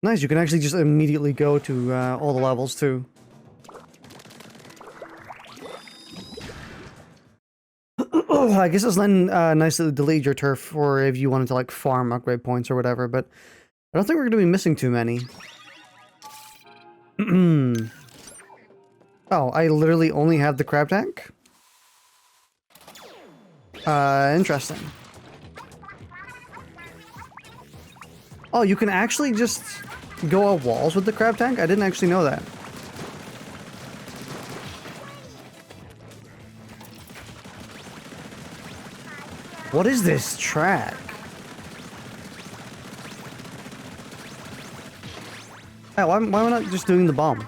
Nice, you can actually just immediately go to all the levels too. I guess it's then nice to delete your turf for if you wanted to like farm upgrade points or whatever, but I don't think we're going to be missing too many. Oh, I literally only have the crab tank? Interesting. Oh, you can actually just go up walls with the crab tank? I didn't actually know that. What is this track? Hey, why am I not just doing the bomb?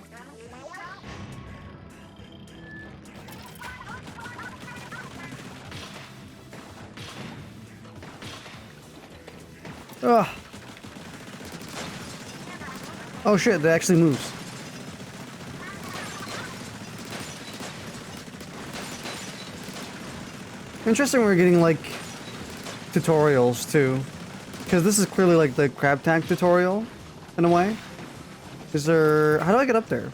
Ugh. Oh shit, that actually moves. Interesting we're getting like tutorials too. Because this is clearly like the crab tank tutorial in a way. Is there... How do I get up there?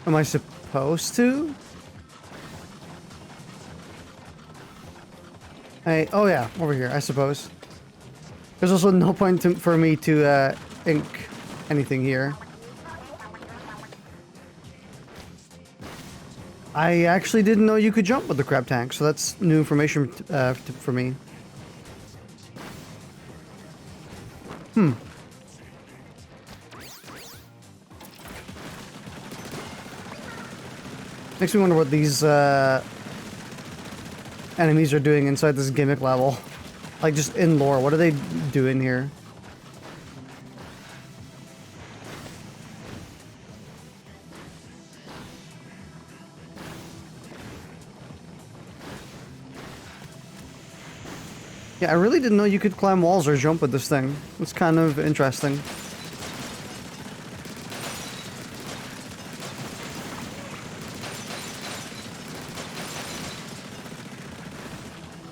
Am I supposed to? Oh yeah, over here, I suppose. There's also no point for me to ink anything here. I actually didn't know you could jump with the crab tank, so that's new information for me. Makes me wonder what these enemies are doing inside this gimmick level. Like, just in lore, what are they doing here? Yeah, I really didn't know you could climb walls or jump with this thing. It's kind of interesting.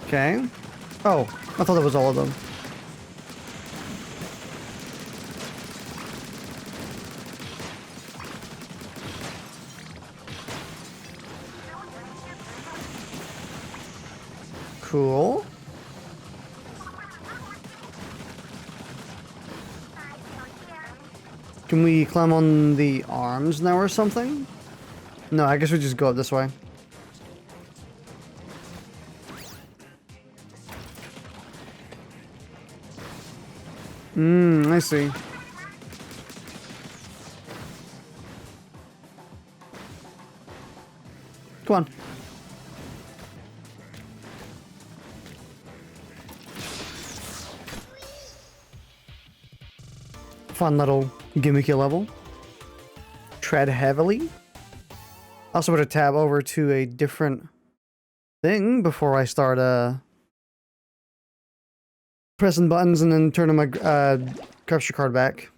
Okay. Oh, I thought that was all of them. Cool. Can we climb on the arms now or something? No, I guess we just go up this way. I see. Come on. Fun little gimmicky level. Tread heavily. Also better tab over to a different thing before I start pressing buttons and then turning my capture card back.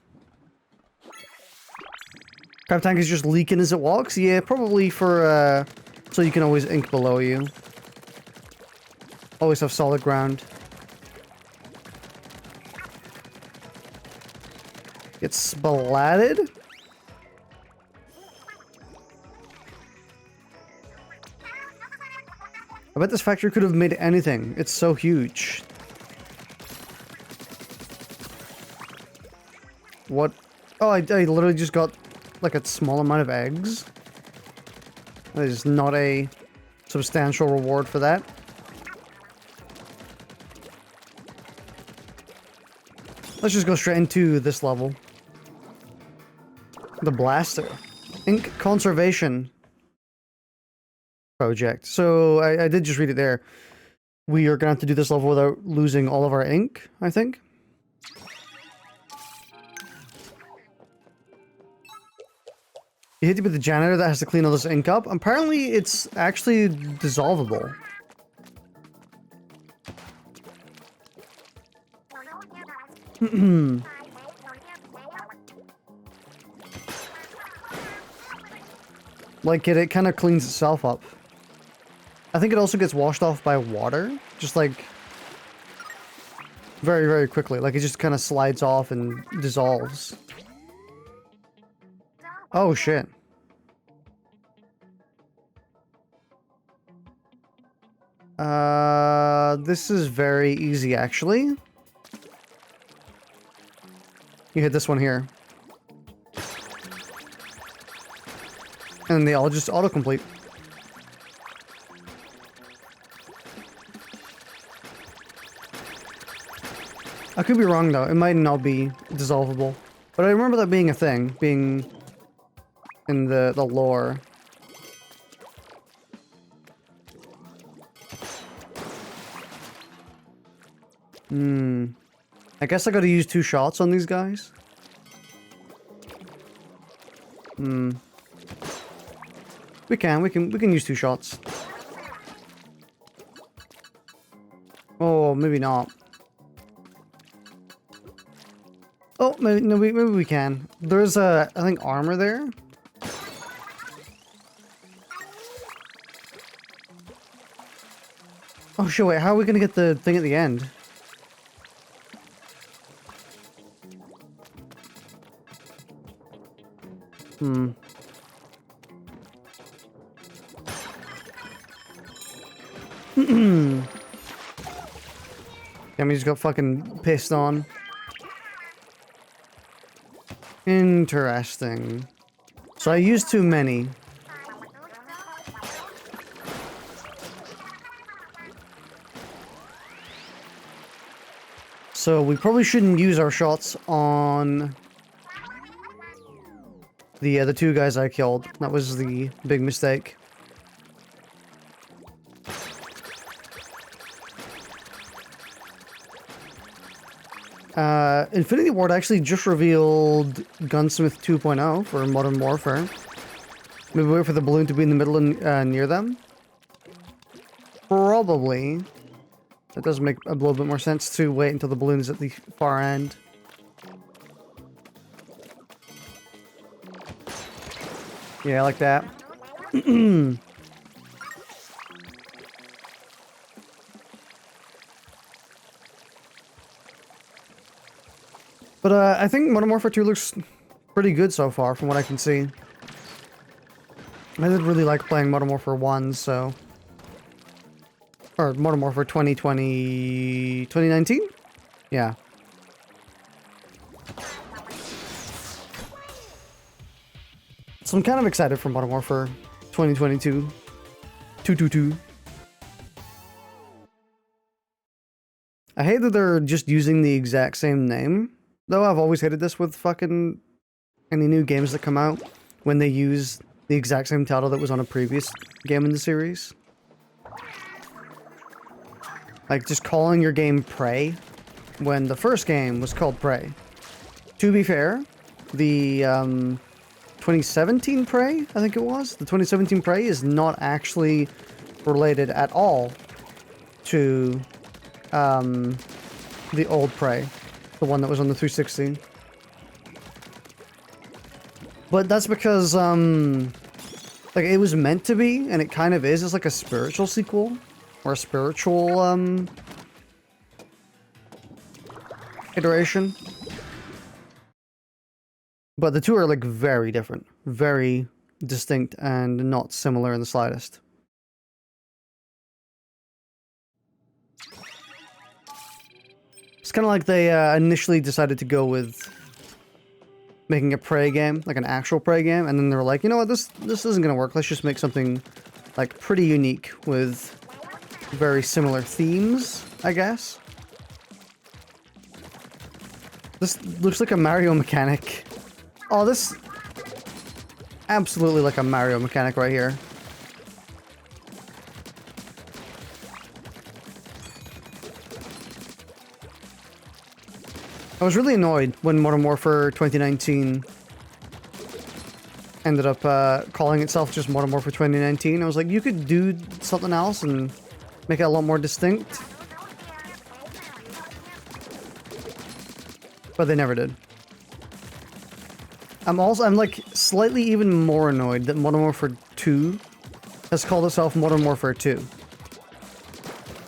Crab tank is just leaking as it walks? Yeah, probably for so you can always ink below you. Always have solid ground. It's splatted? I bet this factory could have made anything. It's so huge. What? Oh, I literally just got like a small amount of eggs. That is not a substantial reward for that. Let's just go straight into this level. The blaster. Ink conservation project. So I did just read it there. We are gonna have to do this level without losing all of our ink, I think. You hit it with the janitor that has to clean all this ink up. Apparently, it's actually dissolvable. Like it kind of cleans itself up. I think it also gets washed off by water. Just like very, very quickly. Like, it just kind of slides off and dissolves. Oh, shit. This is very easy, actually. You hit this one here. And they all just autocomplete. I could be wrong, though. It might not be dissolvable. But I remember that being a thing, being in the lore. I guess I gotta use 2 shots on these guys. We can use 2 shots. Oh, maybe not. Oh, maybe, no, maybe we can. There's I think armor there. Oh shit, wait, how are we gonna get the thing at the end? Yeah, we just got fucking pissed on. Interesting. So I used too many. So we probably shouldn't use our shots on the 2 guys I killed. That was the big mistake. Infinity Ward actually just revealed Gunsmith 2.0 for Modern Warfare. Maybe wait for the balloon to be in the middle and near them? Probably. That does make a little bit more sense to wait until the balloon is at the far end. Yeah, I like that. But I think Modern Warfare 2 looks pretty good so far from what I can see. I did really like playing Modern Warfare 1, so... Or Modern Warfare 2019? Yeah. So I'm kind of excited for Modern Warfare 2022. 222. I hate that they're just using the exact same name. Though I've always hated this with fucking any new games that come out. When they use the exact same title that was on a previous game in the series. Like, just calling your game Prey, when the first game was called Prey. To be fair, the 2017 Prey, I think it was, the 2017 Prey is not actually related at all to the old Prey, the one that was on the 360. But that's because, like, it was meant to be, and it kind of is. It's like a spiritual sequel. Or a spiritual, iteration. But the two are, like, very different. Very distinct and not similar in the slightest. It's kind of like they initially decided to go with making a Prey game, like an actual Prey game, and then they were like, you know what, this isn't gonna work. Let's just make something, like, pretty unique with very similar themes, I guess. This looks like a Mario mechanic. Oh, this... Absolutely like a Mario mechanic right here. I was really annoyed when Modern Warfare 2019 ended up calling itself just Modern Warfare 2019. I was like, you could do something else and make it a lot more distinct. But they never did. I'm like slightly even more annoyed that Modern Warfare 2 has called itself Modern Warfare 2.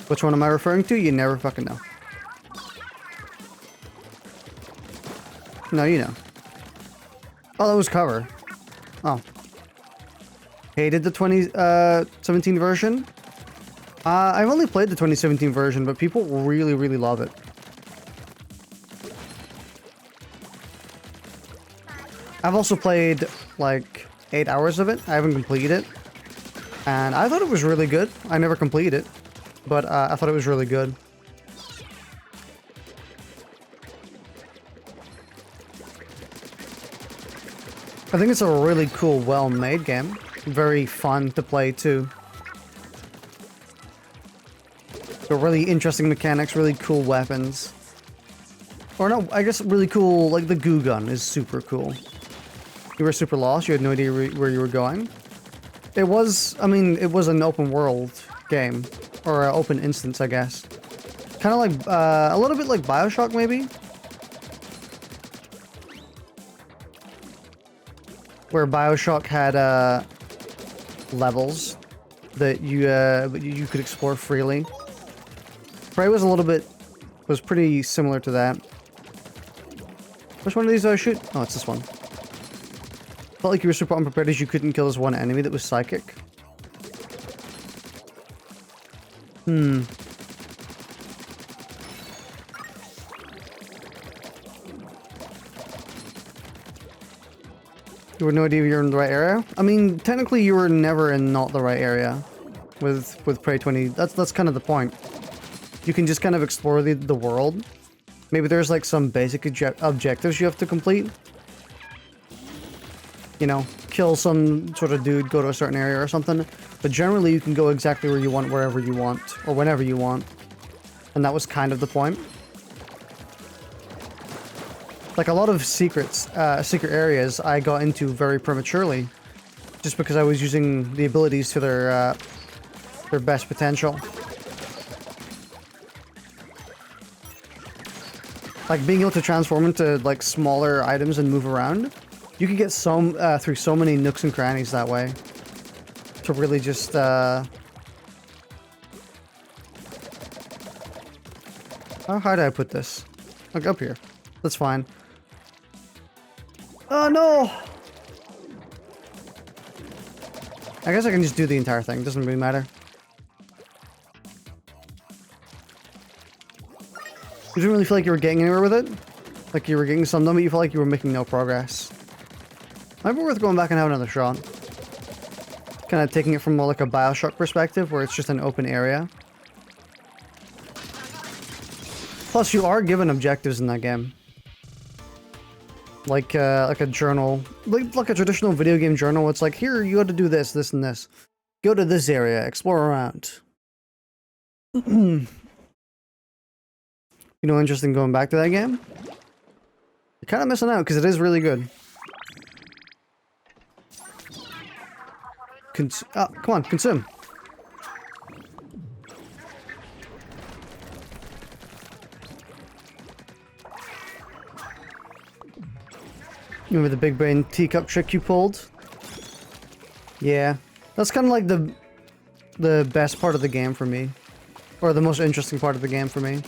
Which one am I referring to? You never fucking know. No, you know. Oh, that was cover. Oh. Hated the 2017 version. I've only played the 2017 version, but people really, really love it. I've also played like 8 hours of it. I haven't completed it. And I thought it was really good. I never completed it, but I thought it was really good. I think it's a really cool, well-made game. Very fun to play too. So really interesting mechanics, really cool weapons. Or no, I guess really cool, like the goo gun is super cool. You were super lost, you had no idea where you were going. It was, I mean, it was an open world game. Or an open instance, I guess. Kind of like, a little bit like BioShock, maybe? Where BioShock had, levels that you could explore freely. Prey was a little bit, was pretty similar to that. Which one of these do I shoot? Oh, it's this one. Felt like you were super unprepared as you couldn't kill this one enemy that was psychic. Hmm. You had no idea you're in the right area? I mean, technically you were never in not the right area with Prey 20. That's kind of the point. You can just kind of explore the world. Maybe there's like some basic objectives you have to complete. You know, kill some sort of dude, go to a certain area or something. But generally you can go exactly where you want, wherever you want, or whenever you want. And that was kind of the point. Like a lot of secret areas I got into very prematurely. Just because I was using the abilities to their best potential. Like being able to transform into like smaller items and move around. You can get through so many nooks and crannies that way. To really just how high do I put this? Like up here. That's fine. Oh no! I guess I can just do the entire thing. Doesn't really matter. You didn't really feel like you were getting anywhere with it? Like you were getting some done, but you felt like you were making no progress. Might be worth going back and having another shot. Kind of taking it from more like a BioShock perspective, where it's just an open area. Plus, you are given objectives in that game. Like a journal. Like a traditional video game journal. It's like, here, you got to do this, this, and this. Go to this area, explore around. You know, interesting going back to that game? You're kind of missing out, because it is really good. Oh, come on, consume. Remember the big brain teacup trick you pulled? Yeah. That's kind of like the best part of the game for me. Or the most interesting part of the game for me.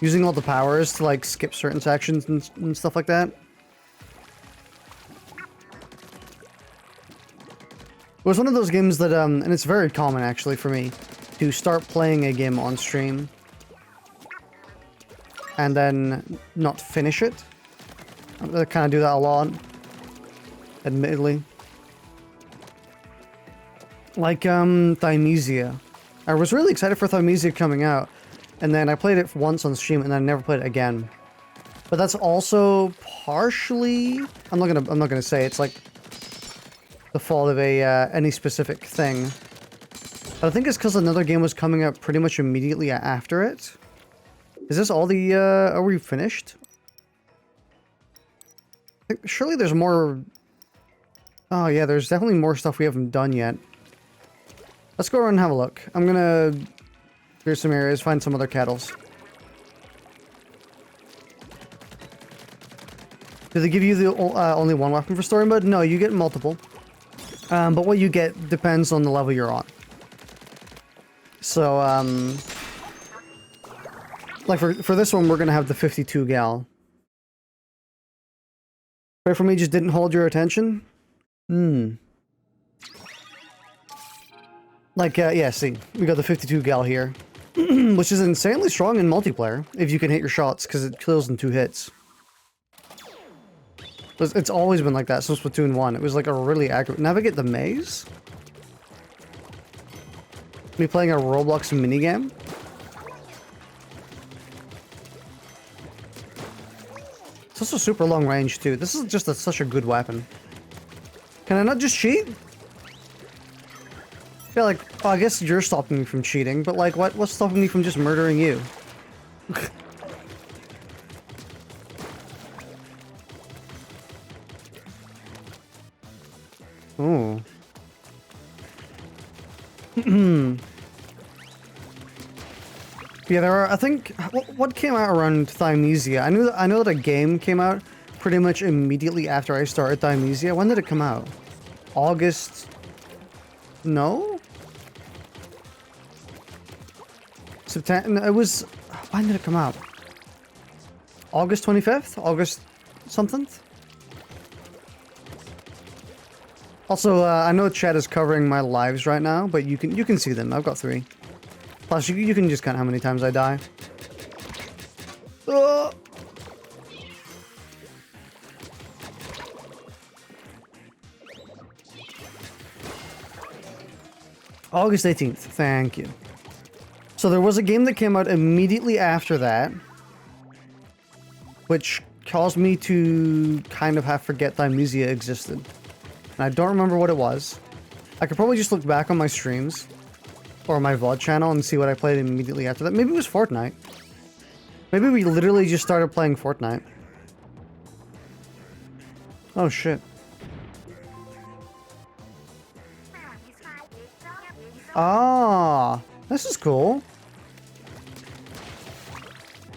Using all the powers to like skip certain sections and stuff like that. It was one of those games that, and it's very common actually for me, to start playing a game on stream and then not finish it. I kind of do that a lot, admittedly. Like, Thymesia. I was really excited for Thymesia coming out, and then I played it once on stream and then I never played it again. But that's also partially, I'm not gonna say it's like the fault of any specific thing. But I think it's because another game was coming out pretty much immediately after it. Is this all the, are we finished? I think surely there's more. Oh yeah, there's definitely more stuff we haven't done yet. Let's go around and have a look. I'm gonna clear some areas, find some other kettles. Do they give you the only one weapon for story mode? No, you get multiple. But what you get depends on the level you're on. So, like for this one, we're gonna have the 52 gal. Pray for Me just didn't hold your attention? Hmm. Like, yeah, see, we got the 52 gal here, which is insanely strong in multiplayer if you can hit your shots, because it kills in 2 hits. It's always been like that since Splatoon 1. It was like a really accurate... Navigate the maze? Me playing a Roblox minigame? It's also super long range, too. This is just such a good weapon. Can I not just cheat? Yeah, like, oh, I guess you're stopping me from cheating, but like, what's stopping me from just murdering you? Oh. Yeah, there are, I think, what came out around Thymesia? I know that a game came out pretty much immediately after I started Thymesia. When did it come out? August? No? September? It was, when did it come out? August 25th? August something? Also, I know chat is covering my lives right now, but you can see them. I've got 3. Plus, you can just count how many times I die. August 18th. Thank you. So there was a game that came out immediately after that, which caused me to kind of have forget Thymesia existed. And I don't remember what it was. I could probably just look back on my streams or my VOD channel and see what I played immediately after that. Maybe it was Fortnite. Maybe we literally just started playing Fortnite. Oh shit. Ah, this is cool.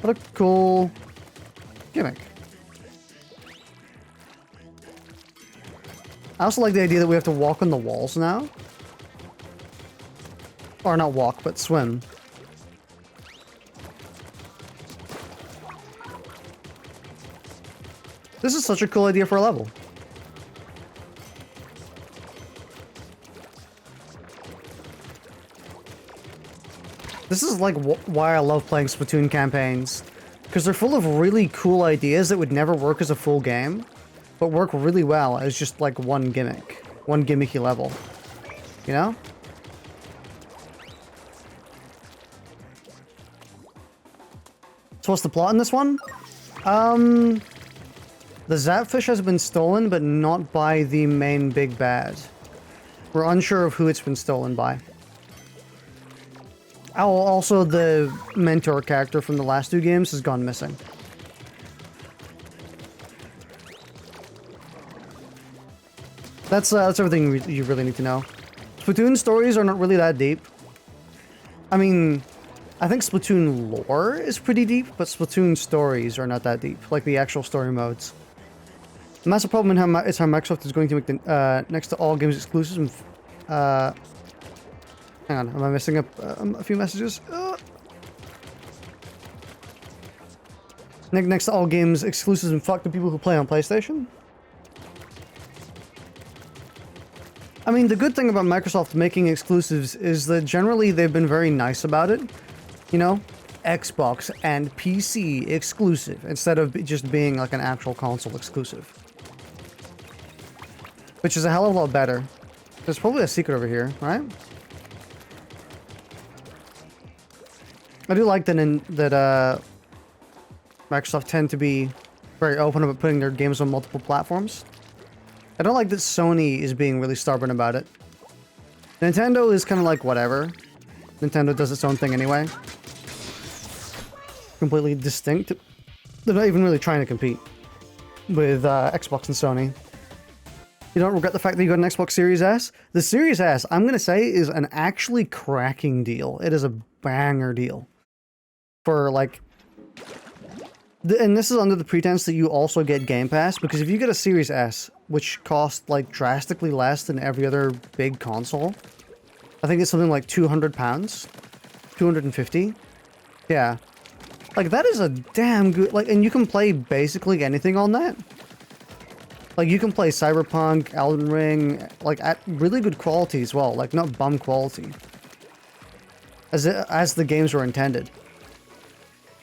What a cool gimmick. I also like the idea that we have to walk on the walls now. Or not walk, but swim. This is such a cool idea for a level. This is like why I love playing Splatoon campaigns. Because they're full of really cool ideas that would never work as a full game, but work really well as just like one gimmick. One gimmicky level. You know? So what's the plot in this one? The Zapfish has been stolen, but not by the main big bad. We're unsure of who it's been stolen by. Oh, also the mentor character from the last 2 games has gone missing. That's everything you really need to know. Splatoon stories are not really that deep. I mean, I think Splatoon lore is pretty deep, but Splatoon stories are not that deep, like the actual story modes. And that's a problem in how Microsoft is going to make the next to all games exclusives. Hang on, am I missing a few messages? Next to all games exclusives and fuck the people who play on PlayStation? I mean, the good thing about Microsoft making exclusives is that generally they've been very nice about it. You know? Xbox and PC exclusive, instead of just being like an actual console exclusive. Which is a hell of a lot better. There's probably a secret over here, right? I do like that Microsoft tend to be very open about putting their games on multiple platforms. I don't like that Sony is being really stubborn about it. Nintendo is kind of like whatever. Nintendo does its own thing anyway. Completely distinct. They're not even really trying to compete with Xbox and Sony. You don't regret the fact that you got an Xbox Series S? The Series S, I'm going to say, is an actually cracking deal. It is a banger deal. For like... And this is under the pretense that you also get Game Pass, because if you get a Series S, which costs like drastically less than every other big console, I think it's something like £200, 250. Yeah, like that is a damn good, like, and you can play basically anything on that. Like, you can play Cyberpunk, Elden Ring, like, at really good quality as well. Like, not bum quality. As the games were intended.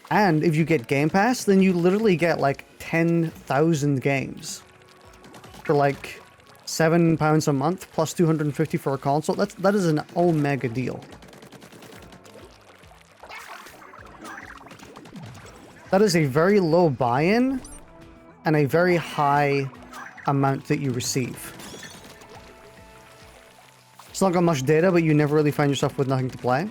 And if you get Game Pass, then you literally get, like, 10,000 games. For, like, £7 a month, plus 250 for a console. That is an omega deal. That is a very low buy-in, and a very high amount that you receive. It's not got much data, but you never really find yourself with nothing to play.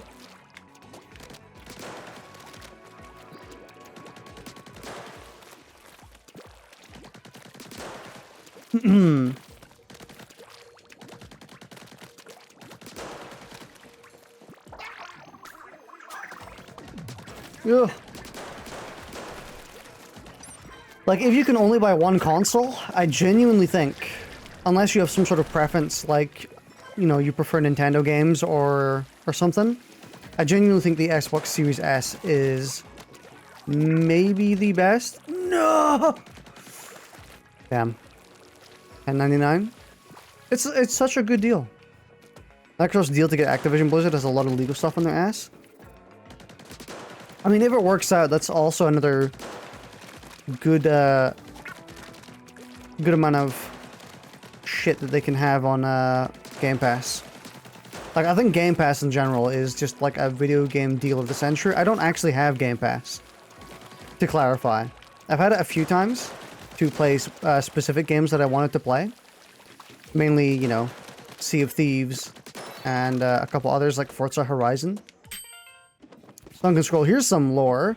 Ugh. Like, if you can only buy one console, I genuinely think, unless you have some sort of preference, like, you know, you prefer Nintendo games or something, I genuinely think the Xbox Series S is maybe the best. No! Damn. $10.99? It's such a good deal. Microsoft's deal to get Activision Blizzard has a lot of legal stuff on their ass. I mean, if it works out, that's also another good good amount of shit that they can have on Game Pass. Like, I think Game Pass in general is just like a video game deal of the century. I don't actually have Game Pass, to clarify. I've had it a few times to play specific games that I wanted to play. Mainly, you know, Sea of Thieves and a couple others like Forza Horizon. Sunken Scroll, here's some lore.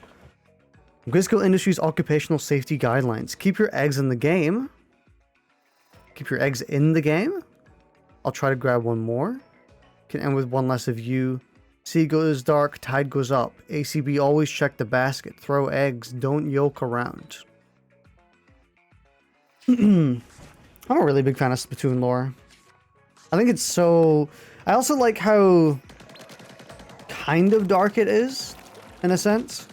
Grisco Industries Occupational Safety Guidelines. Keep your eggs in the game. Keep your eggs in the game. I'll try to grab one more. Can end with one less of you. Sea goes dark, tide goes up. ACB, always check the basket. Throw eggs, don't yoke around. I'm a really big fan of Splatoon lore. I think it's so... I also like how kind of dark it is, in a sense.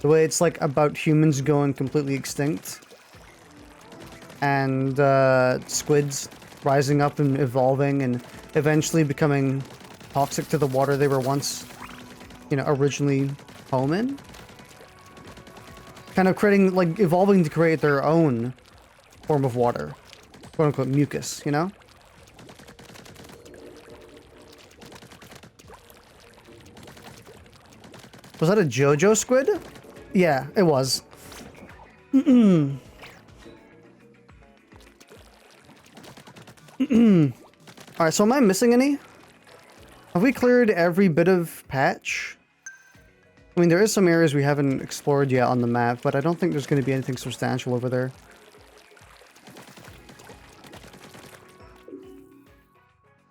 The way it's like about humans going completely extinct. And squids rising up and evolving and eventually becoming toxic to the water they were once, you know, originally home in. Kind of creating, like, evolving to create their own form of water. Quote unquote mucus, you know? Was that a JoJo squid? Yeah, it was. Alright, so am I missing any? Have we cleared every bit of patch? I mean, there is some areas we haven't explored yet on the map, but I don't think there's going to be anything substantial over there.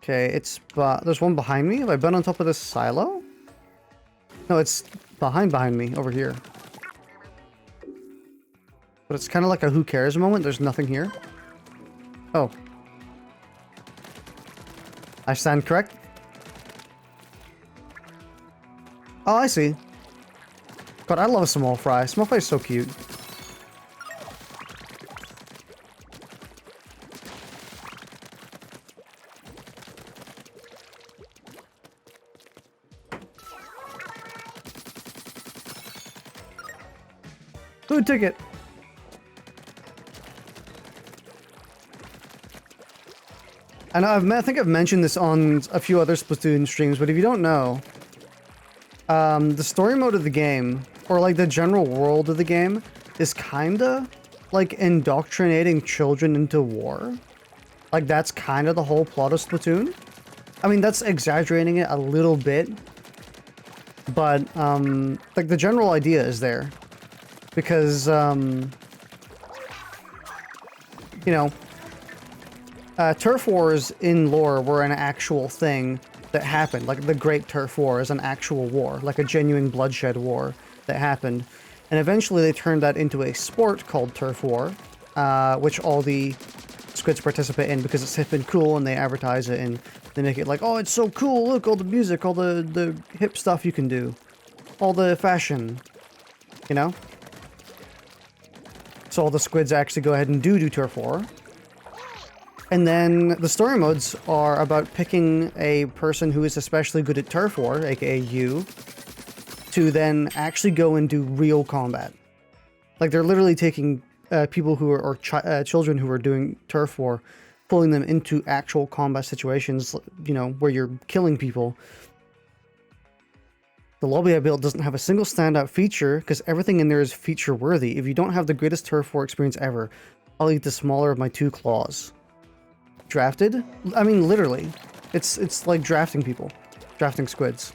Okay, it's... there's one behind me. Have I been on top of this silo? No, it's behind me, over here. But it's kind of like a who cares moment. There's nothing here. Oh. I stand correct? Oh, I see. God, I love a small fry. Small fry is so cute. Food ticket. And I think I've mentioned this on a few other Splatoon streams, but if you don't know, the story mode of the game, or like the general world of the game, is kinda like indoctrinating children into war. Like, that's kind of the whole plot of Splatoon. I mean, that's exaggerating it a little bit, but like the general idea is there. Because, you know, turf wars in lore were an actual thing that happened. Like, the Great Turf War is an actual war, like a genuine bloodshed war that happened. And eventually they turned that into a sport called Turf War, which all the squids participate in because it's hip and cool, and they advertise it and they make it like, oh, it's so cool, look, all the music, all the hip stuff you can do, all the fashion, you know? So all the squids actually go ahead and do Turf War. And then the story modes are about picking a person who is especially good at turf war, aka you, to then actually go and do real combat. Like they're literally taking people who are, or children who are doing turf war, pulling them into actual combat situations, you know, where you're killing people. The lobby I built doesn't have a single standout feature because everything in there is feature worthy. If you don't have the greatest turf war experience ever, I'll eat the smaller of my 2 claws. Drafted? I mean, literally. It's like drafting people. Drafting squids.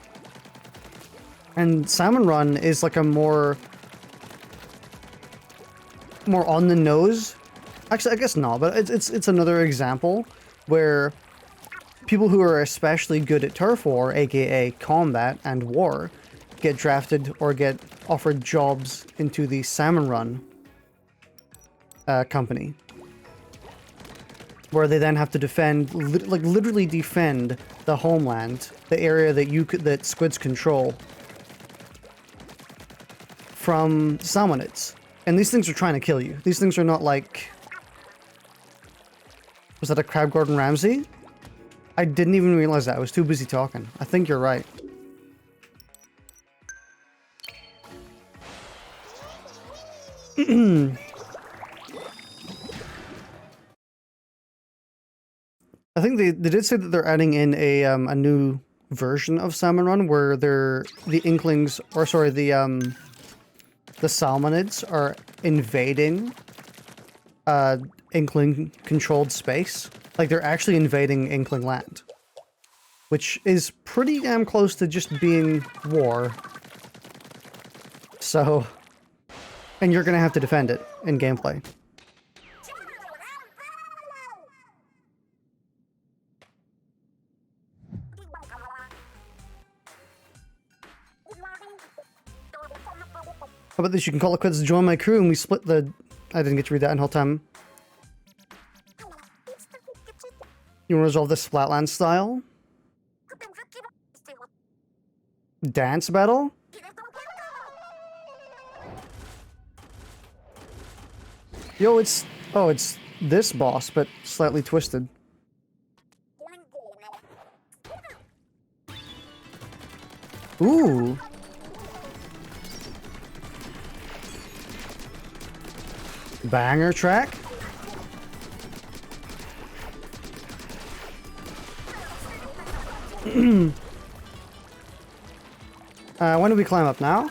And Salmon Run is like a more on the nose. Actually, I guess not, but it's another example where people who are especially good at turf war, aka combat and war, get drafted or get offered jobs into the Salmon Run company, where they then have to defend, like literally defend the homeland, the area that squids control from salmonids. And these things are trying to kill you. These things are not like... Was that a crab Gordon Ramsay? I didn't even realize that. I was too busy talking. I think you're right. I think they did say that they're adding in a new version of Salmon Run where the Inklings, or sorry, the Salmonids are invading Inkling controlled space. Like they're actually invading Inkling land, which is pretty damn close to just being war. So, and you're gonna have to defend it in gameplay. How about this? You can call it quits to join my crew and we split the... I didn't get to read that in whole time. You want to resolve this Flatland style? Dance battle? Yo, it's... Oh, it's this boss, but slightly twisted. Ooh. Banger track? When do we climb up now?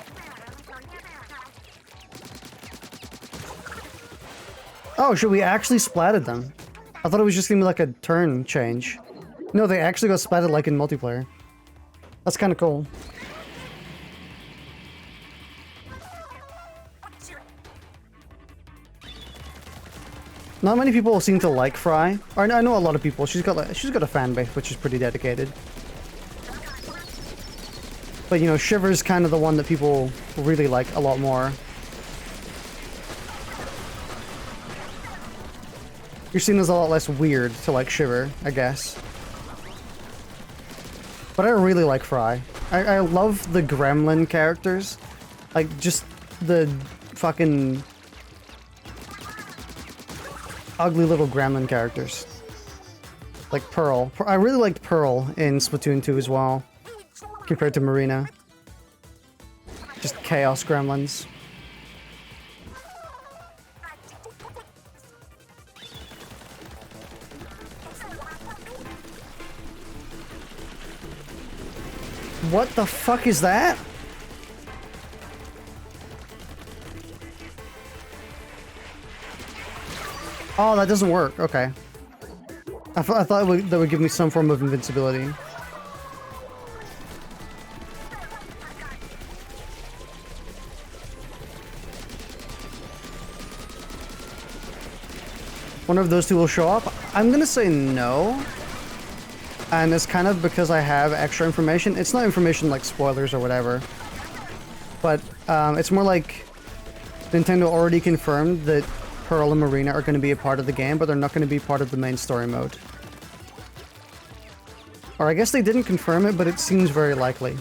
Oh, should we actually splatted them? I thought it was just gonna be like a turn change. No, they actually got splatted like in multiplayer. That's kind of cool. Not many people seem to like Fry. I know a lot of people. She's got a fan base, which is pretty dedicated. But you know, Shiver's kind of the one that people really like a lot more. You're seen as a lot less weird to like Shiver, I guess. But I really like Fry. I love the gremlin characters. Like, just the fucking... ugly little gremlin characters. Like Pearl. I really liked Pearl in Splatoon 2 as well, compared to Marina. Just chaos gremlins. What the fuck is that? Oh, that doesn't work. Okay. I thought that would give me some form of invincibility. One of those two will show up? I'm gonna say no. And it's kind of because I have extra information. It's not information like spoilers or whatever. But it's more like Nintendo already confirmed that Pearl and Marina are going to be a part of the game, but they're not going to be part of the main story mode. Or I guess they didn't confirm it, but it seems very likely.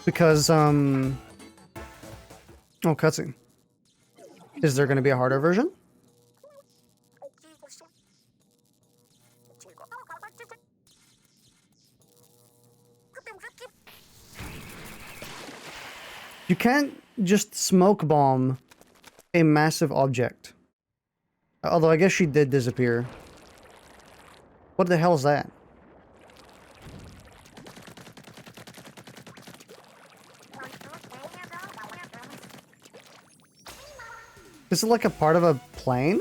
Because, oh, cutscene. Is there going to be a harder version? You can't just smoke bomb a massive object. Although I guess she did disappear. What the hell is that? Is it like a part of a plane?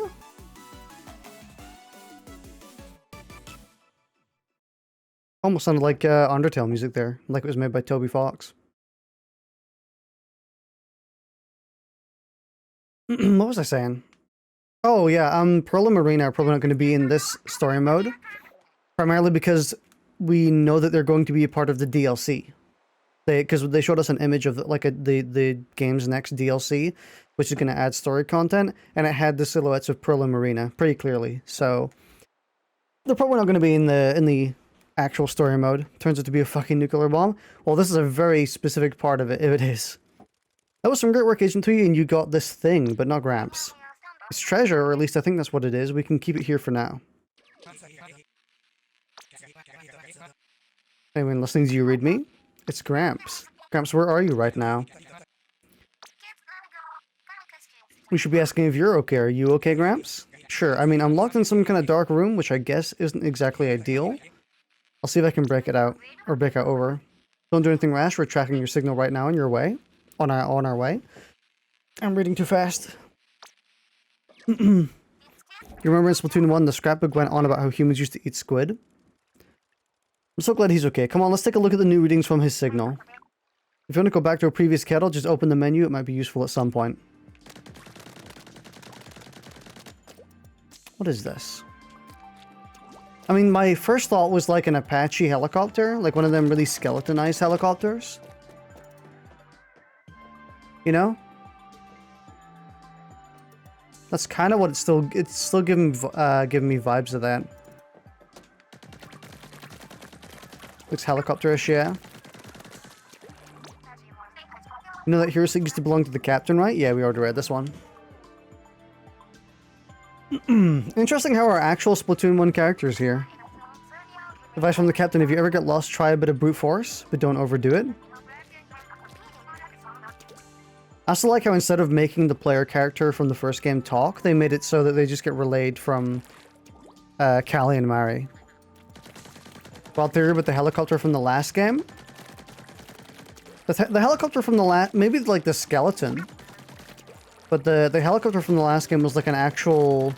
Almost sounded like Undertale music there, like it was made by Toby Fox. What was I saying? Oh yeah, Pearl and Marina are probably not going to be in this story mode, primarily because we know that they're going to be a part of the DLC. Because they showed us an image of the game's next DLC, which is going to add story content, and it had the silhouettes of Pearl and Marina pretty clearly. So they're probably not going to be in the actual story mode. Turns out to be a fucking nuclear bomb. Well, this is a very specific part of it, if it is. That was some great work, Agent 3, and you got this thing, but not Gramps. It's treasure, or at least I think that's what it is. We can keep it here for now. Anyone listening to you read me? It's Gramps. Gramps, where are you right now? We should be asking if you're okay. Are you okay, Gramps? Sure. I mean, I'm locked in some kind of dark room, which I guess isn't exactly ideal. I'll see if I can break it out, or break out over. Don't do anything rash. We're tracking your signal right now on your way. On our way. I'm reading too fast. You remember in Splatoon 1, the scrapbook went on about how humans used to eat squid? I'm so glad he's okay. Come on, let's take a look at the new readings from his signal. If you want to go back to a previous kettle, just open the menu. It might be useful at some point. What is this? I mean, my first thought was like an Apache helicopter, like one of them really skeletonized helicopters. You know? That's kind of what it's still giving me vibes of that. Looks helicopter-ish, yeah. You know that heuristic used to belong to the captain, right? Yeah, we already read this one. Interesting how our actual Splatoon 1 characters here. Advice from the captain: if you ever get lost, try a bit of brute force, but don't overdo it. I also like how instead of making the player character from the first game talk, they made it so that they just get relayed from Callie and Mari. Wild theory about the helicopter from the last game. The helicopter from the last... maybe like the skeleton. But the helicopter from the last game was like an actual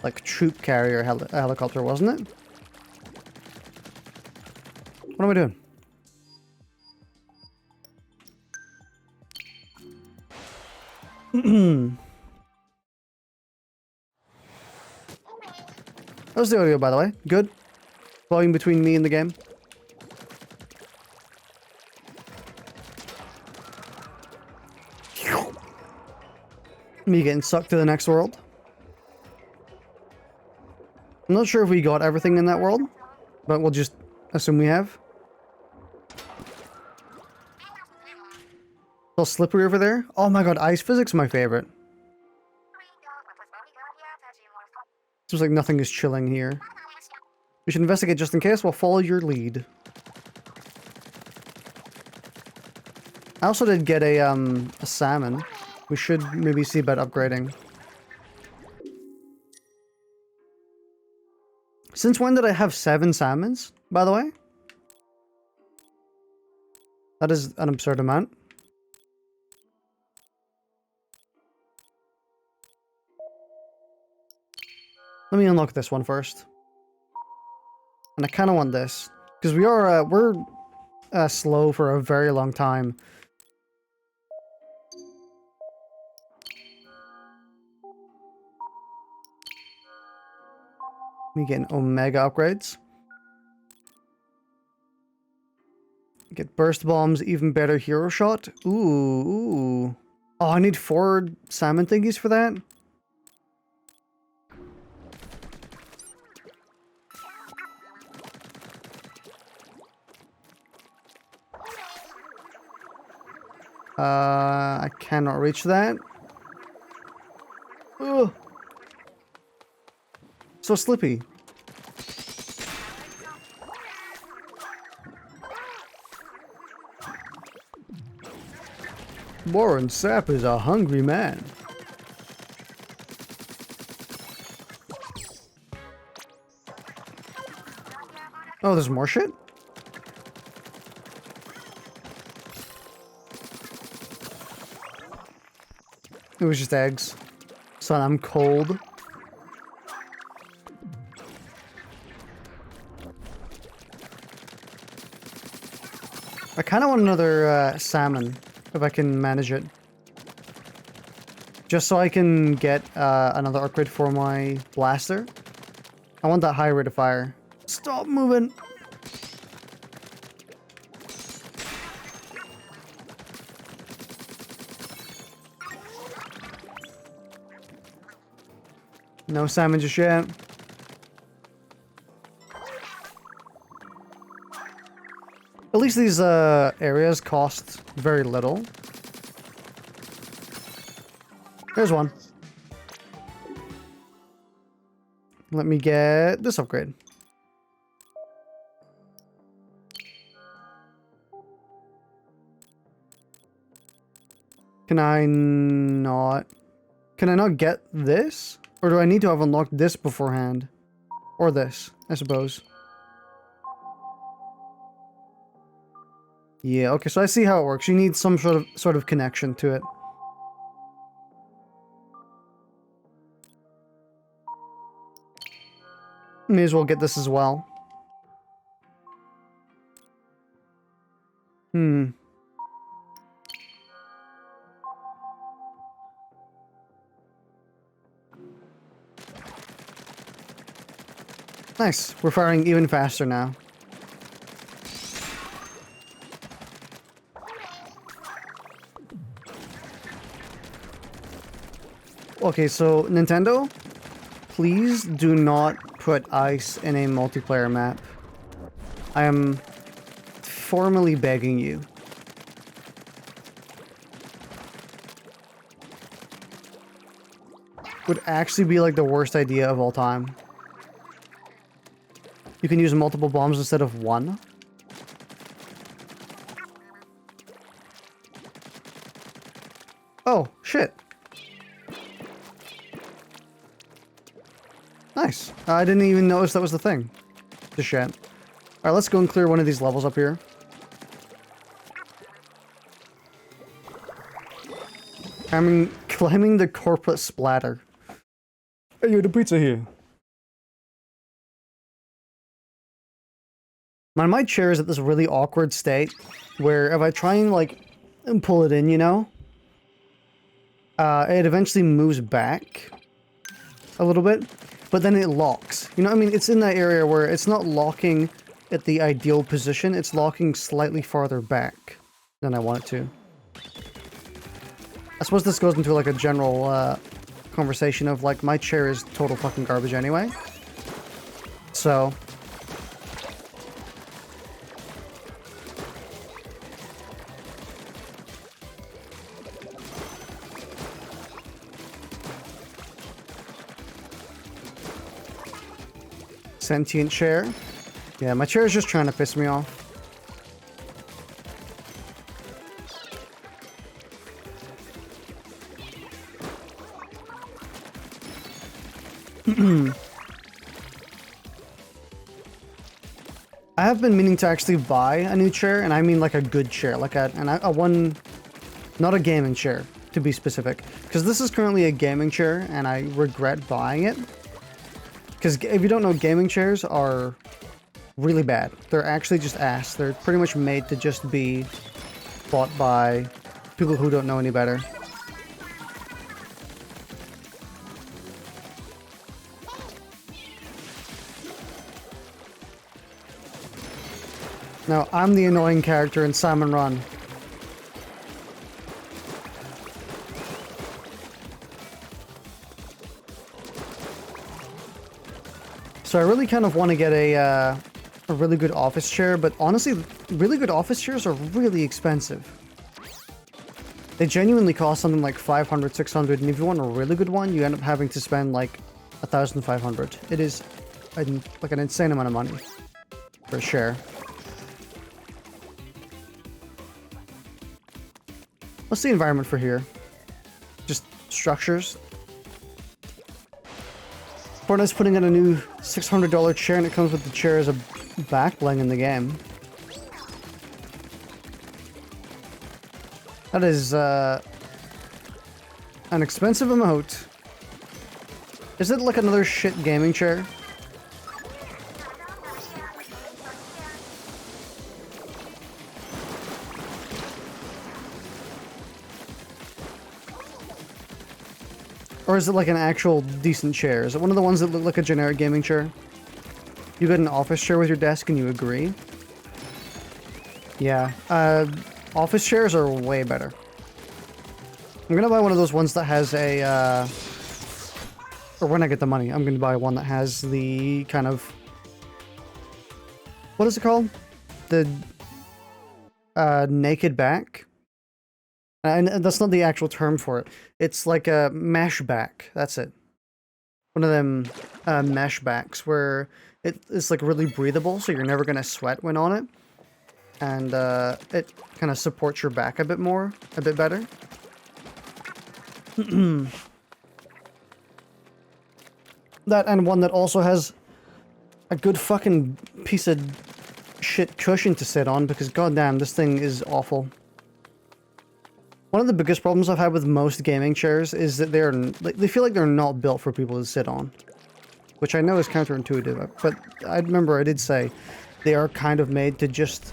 like troop carrier helicopter, wasn't it? What am I doing? How's the audio, by the way? Good? Volume between me and the game? Me getting sucked to the next world? I'm not sure if we got everything in that world, but we'll just assume we have. All slippery over there? Oh my god, ice physics is my favorite. Seems like nothing is chilling here. We should investigate just in case. We'll follow your lead. I also did get a salmon. We should maybe see about upgrading. Since when did I have 7 salmons, by the way? That is an absurd amount. Let me unlock this one first. And I kind of want this. Because we're slow for a very long time. Me getting Omega upgrades. Get burst bombs, even better hero shot. Ooh. Oh, I need 4 salmon thingies for that? I cannot reach that. Ugh. So slippy. Warren Sapp is a hungry man. Oh, there's more shit? It was just eggs. Son, I'm cold. I kind of want another salmon, if I can manage it. Just so I can get another upgrade for my blaster. I want that high rate of fire. Stop moving! No salmon just yet. At least these areas cost very little. There's one. Let me get this upgrade. Can I not get this? Or do I need to have unlocked this beforehand? Or this, I suppose. Yeah, okay, so I see how it works. You need some sort of connection to it. May as well get this as well. Nice. We're firing even faster now. Okay, so Nintendo, please do not put ice in a multiplayer map. I am formally begging you. Would actually be like the worst idea of all time. You can use multiple bombs instead of one. Oh, shit. Nice. I didn't even notice that was the thing. The shit. Alright, let's go and clear one of these levels up here. Climbing the corporate splatter. Hey, yo, the pizza here. My chair is at this really awkward state where if I try and like pull it in, you know, it eventually moves back a little bit, but then it locks. You know what I mean? It's in that area where it's not locking at the ideal position, it's locking slightly farther back than I want it to. I suppose this goes into like a general conversation of like my chair is total fucking garbage anyway. So sentient chair. Yeah, my chair is just trying to piss me off. I have been meaning to actually buy a new chair, and I mean like a good chair, like a one, not a gaming chair, to be specific. Because this is currently a gaming chair, and I regret buying it. Because if you don't know, gaming chairs are really bad. They're actually just ass. They're pretty much made to just be bought by people who don't know any better. Now, I'm the annoying character in Salmon Run. So I really kind of want to get a really good office chair, but honestly, really good office chairs are really expensive. They genuinely cost something like 500, 600, and if you want a really good one, you end up having to spend like 1,500. It is like an insane amount of money for a chair. What's the environment for here? Just structures. Fortnite's putting in a new $600 chair, and it comes with the chair as a back bling in the game. That is an expensive amount. Is it like another shit gaming chair? Or is it like an actual decent chair? Is it one of the ones that look like a generic gaming chair? You get an office chair with your desk and you agree? Yeah, office chairs are way better. I'm gonna buy one of those ones that has a, or when I get the money, I'm gonna buy one that has the kind of, what is it called? The, naked back? And that's not the actual term for it. It's like a mesh back. That's it. One of them mesh backs where it's like really breathable, so you're never gonna sweat when on it. And it kind of supports your back a bit more, a bit better. That and one that also has a good fucking piece of shit cushion to sit on, because goddamn, this thing is awful. One of the biggest problems I've had with most gaming chairs is that they feel like they're not built for people to sit on. Which I know is counterintuitive, but I remember I did say they are kind of made to just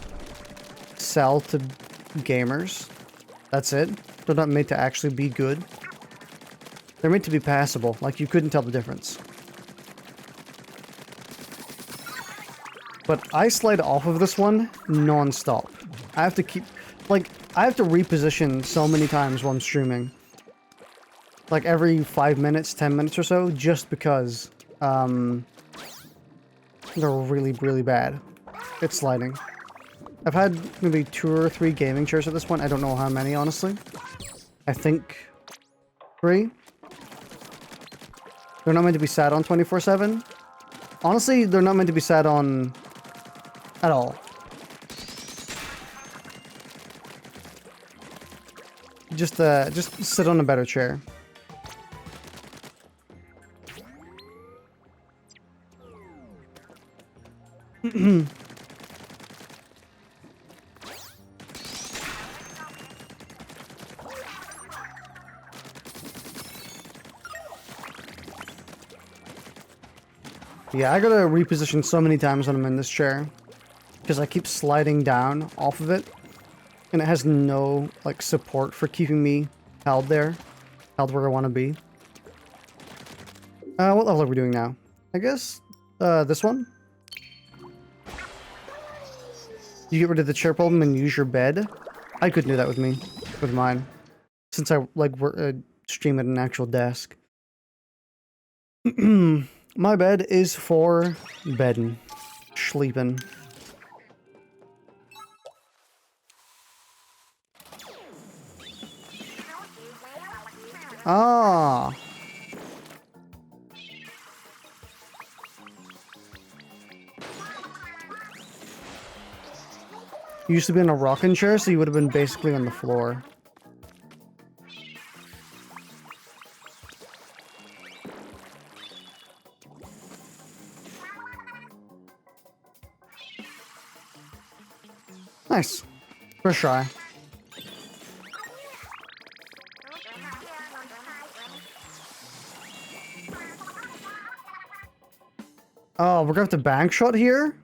sell to gamers. That's it. They're not made to actually be good. They're made to be passable, like you couldn't tell the difference. But I slide off of this one non-stop. I have to keep, like, I have to reposition so many times while I'm streaming. Like every 5 minutes, 10 minutes or so, just because they're really, really bad at sliding. I've had maybe 2 or 3 gaming chairs at this point. I don't know how many, honestly. I think 3. They're not meant to be sat on 24/7. Honestly, they're not meant to be sat on at all. Just sit on a better chair. Yeah, I gotta reposition so many times when I'm in this chair, because I keep sliding down off of it. And it has no, like, support for keeping me held there. Held where I want to be. What level are we doing now? I guess, this one? You get rid of the chair problem and use your bed? I could do that with me. With mine. Since I, like, stream at an actual desk. My bed is for bedding. Sleeping. Ah. You used to be in a rocking chair, so you would have been basically on the floor. Nice. First try. Oh, we're gonna have to bank shot here?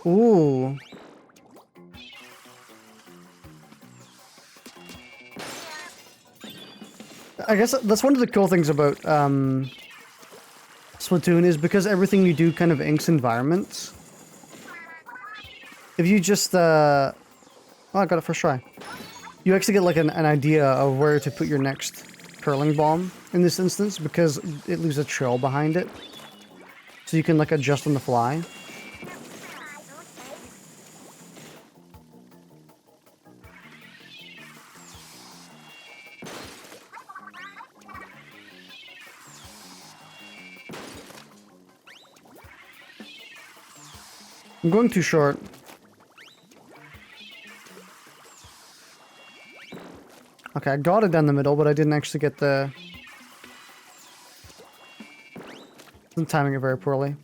Ooh. I guess that's one of the cool things about Splatoon is because everything you do kind of inks environments. If you just oh, I got it first try. You actually get like an idea of where to put your next curling bomb in this instance, because it leaves a trail behind it. So you can like adjust on the fly. I'm going too short. Okay, I got it down the middle, but I didn't actually get the... I'm timing it very poorly.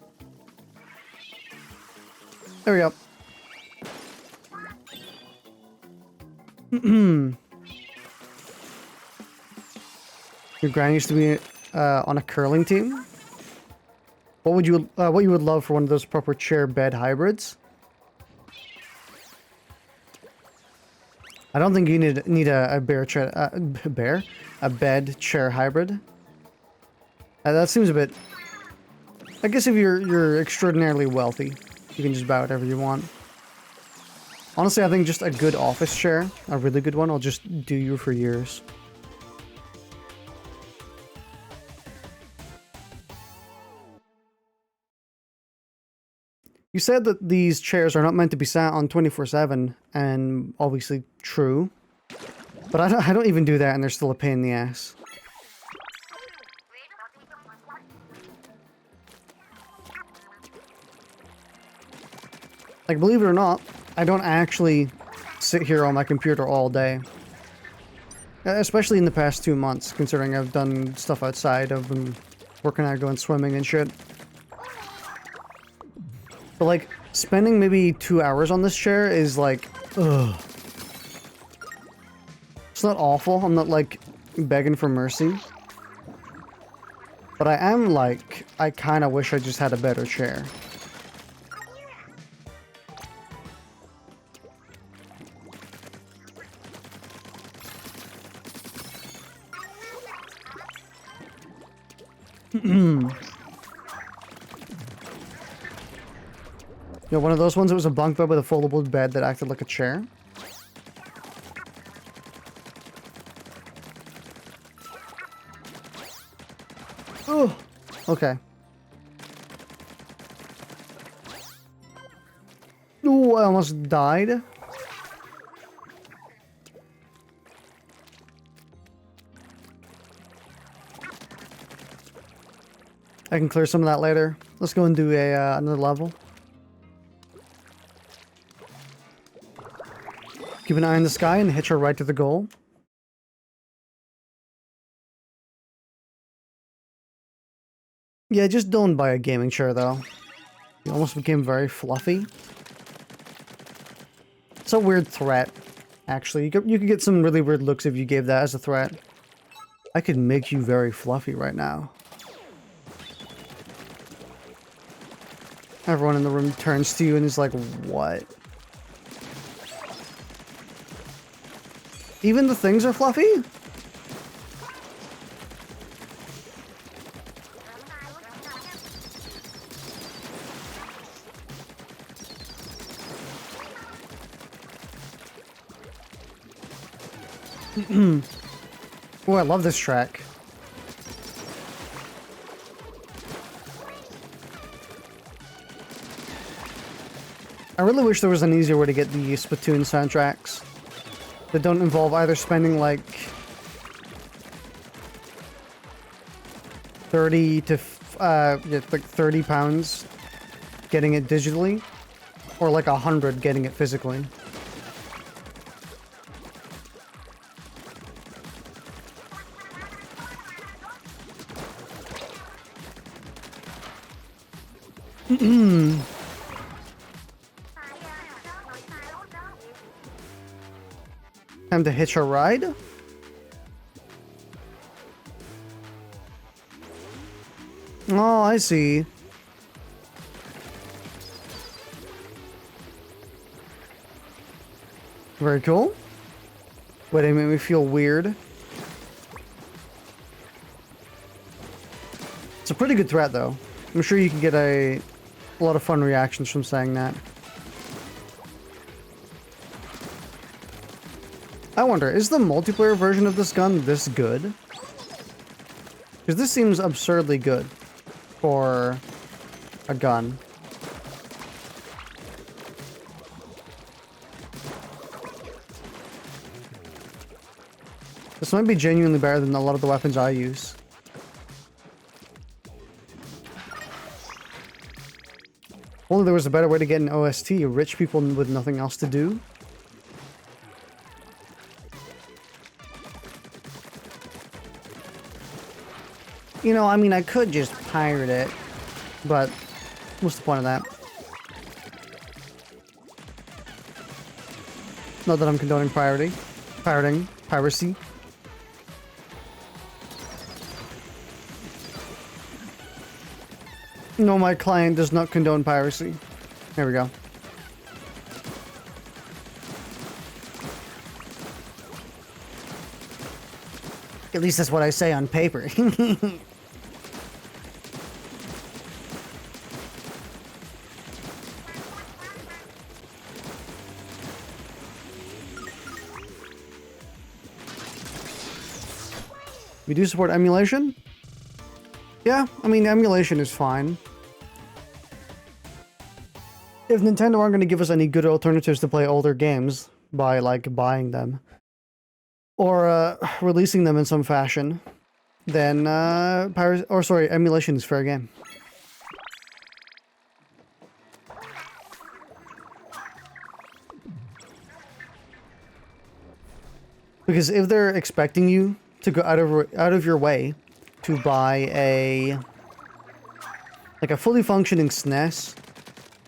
There we go. Your gran used to be on a curling team. What you would love for one of those proper chair bed hybrids? I don't think you need a bed chair hybrid. That seems a bit. I guess if you're extraordinarily wealthy, you can just buy whatever you want. Honestly, I think just a good office chair, a really good one, will just do you for years. You said that these chairs are not meant to be sat on 24/7, and obviously true. But I don't even do that, and they're still a pain in the ass. Like, believe it or not, I don't actually sit here on my computer all day. Especially in the past 2 months, considering I've done stuff outside. I've been working out, going swimming and shit. But, like, spending maybe 2 hours on this chair is, like, ugh. It's not awful. I'm not, like, begging for mercy. But I am, like, I kind of wish I just had a better chair. You know, one of those ones that was a bunk bed with a foldable bed that acted like a chair. Oh, okay. Ooh, I almost died. I can clear some of that later. Let's go and do a another level. Keep an eye on the sky and hitch her right to the goal. Yeah, just don't buy a gaming chair though. It almost became very fluffy. It's a weird threat, actually. You could get some really weird looks if you gave that as a threat. I could make you very fluffy right now. Everyone in the room turns to you and is like, what? Even the things are fluffy? Oh, I love this track. I really wish there was an easier way to get the Splatoon soundtracks that don't involve either spending like 30 to like 30 pounds getting it digitally, or like 100 getting it physically. Time to hitch a ride? Oh, I see. Very cool. Wait, it made me feel weird. It's a pretty good threat, though. I'm sure you can get a lot of fun reactions from saying that. I wonder, is the multiplayer version of this gun this good? Because this seems absurdly good for a gun. This might be genuinely better than a lot of the weapons I use. If only there was a better way to get an OST, rich people with nothing else to do. You know, I mean, I could just pirate it, but what's the point of that? Not that I'm condoning piracy. No, my client does not condone piracy. There we go. At least that's what I say on paper. We do support emulation? Yeah, I mean, emulation is fine. If Nintendo aren't going to give us any good alternatives to play older games by, like, buying them or releasing them in some fashion, then emulation is fair game. Because if they're expecting you to go out of your way to buy a fully functioning SNES,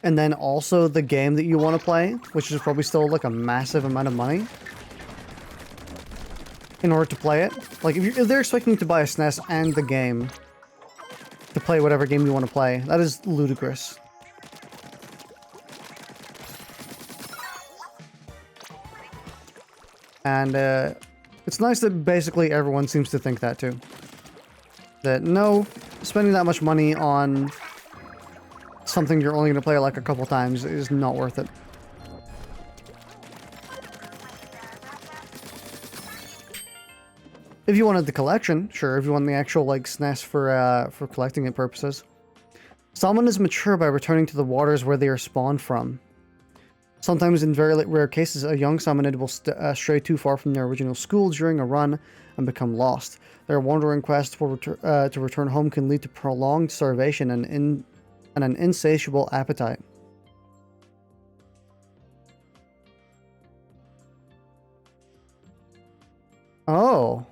and then also the game that you want to play, which is probably still like a massive amount of money in order to play it. Like if they're expecting you to buy a SNES and the game to play whatever game you want to play, that is ludicrous. And it's nice that basically everyone seems to think that too. That no, spending that much money on something you're only going to play like a couple times is not worth it. If you wanted the collection, sure. If you want the actual like SNES for collecting it purposes. Salmon is mature by returning to the waters where they are spawned from. Sometimes, in very rare cases, a young salmonid will stray too far from their original school during a run and become lost. Their wandering quest to return home can lead to prolonged starvation and an insatiable appetite. Oh.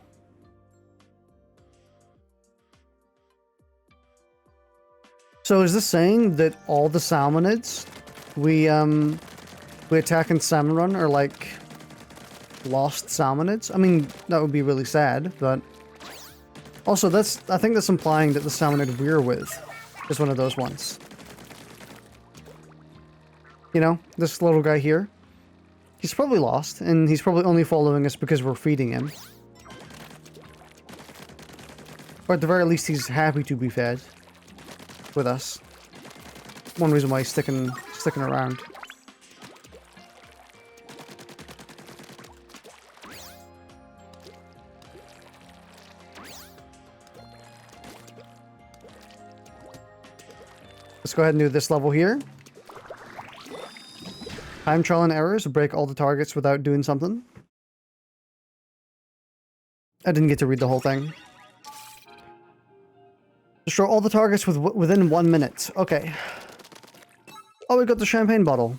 So is this saying that all the salmonids we attack in Salmon Run are like lost salmonids? I mean, that would be really sad, but also I think that's implying that the salmonid we're with is one of those ones. You know, this little guy here. He's probably lost, and he's probably only following us because we're feeding him. Or at the very least, he's happy to be fed with us. One reason why he's sticking around. Let's go ahead and do this level here. Time trial and errors, break all the targets without doing something. I didn't get to read the whole thing. Destroy all the targets within 1 minute. Okay. Oh, we got the champagne bottle.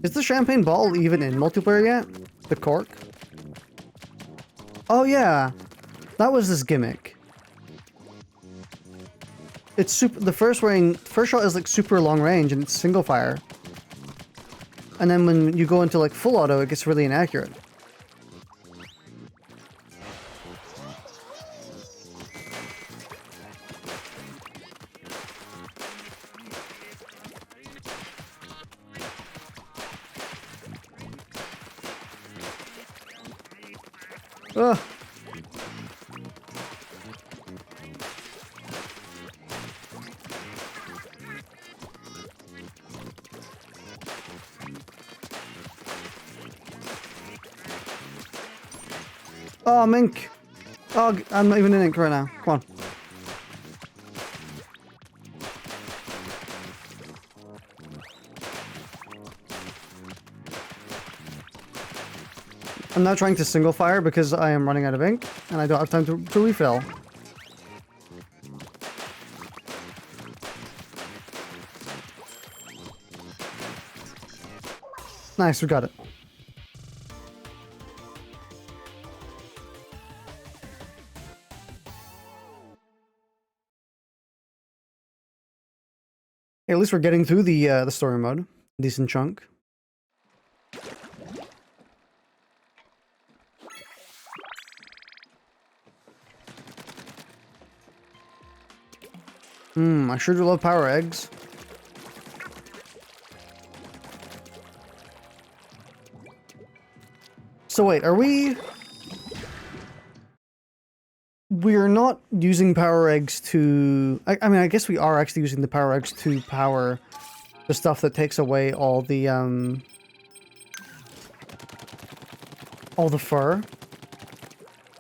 Is the champagne bottle even in multiplayer yet? The cork? Oh yeah. That was this gimmick. It's super. The first shot is like super long range and it's single fire. And then when you go into like full auto, it gets really inaccurate. Ugh. Oh, Mink. Oh, I'm not even in ink right now. Come on. I'm now trying to single fire because I am running out of ink and I don't have time to refill. Nice, we got it. Hey, at least we're getting through the story mode. Decent chunk. I sure do love power eggs. So wait, are we... We're not using power eggs to... I mean, I guess we are actually using the power eggs to power the stuff that takes away all the fur.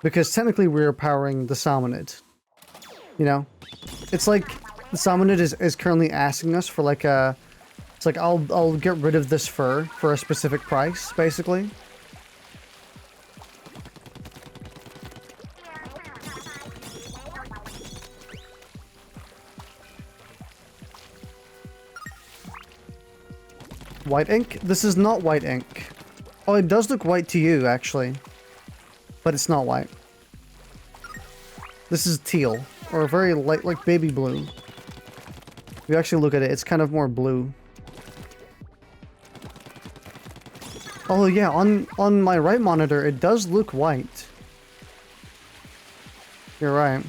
Because technically we're powering the salmonid. You know? It's like the salmonid is currently asking us for like a... It's like, I'll get rid of this fur for a specific price, basically. White ink? This is not white ink. Oh, it does look white to you, actually. But it's not white. This is teal. Or very light, like baby blue. If you actually look at it, it's kind of more blue. Oh yeah, on my right monitor, it does look white. You're right.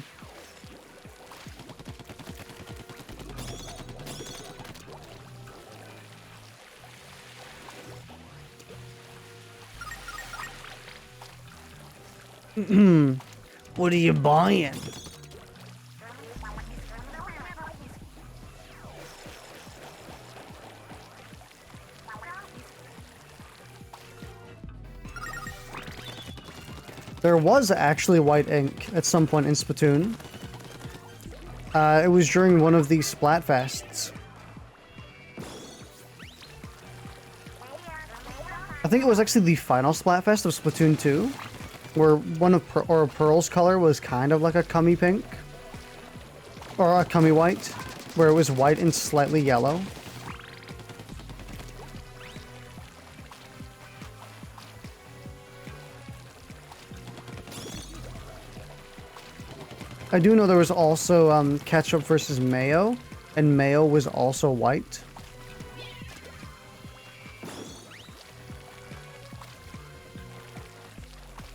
What are you buying? There was actually white ink at some point in Splatoon. It was during one of the Splatfests. I think it was actually the final Splatfest of Splatoon 2, where one of Pearl's color was kind of like a cummy pink. Or a cummy white, where it was white and slightly yellow. I do know there was also ketchup versus mayo, and mayo was also white.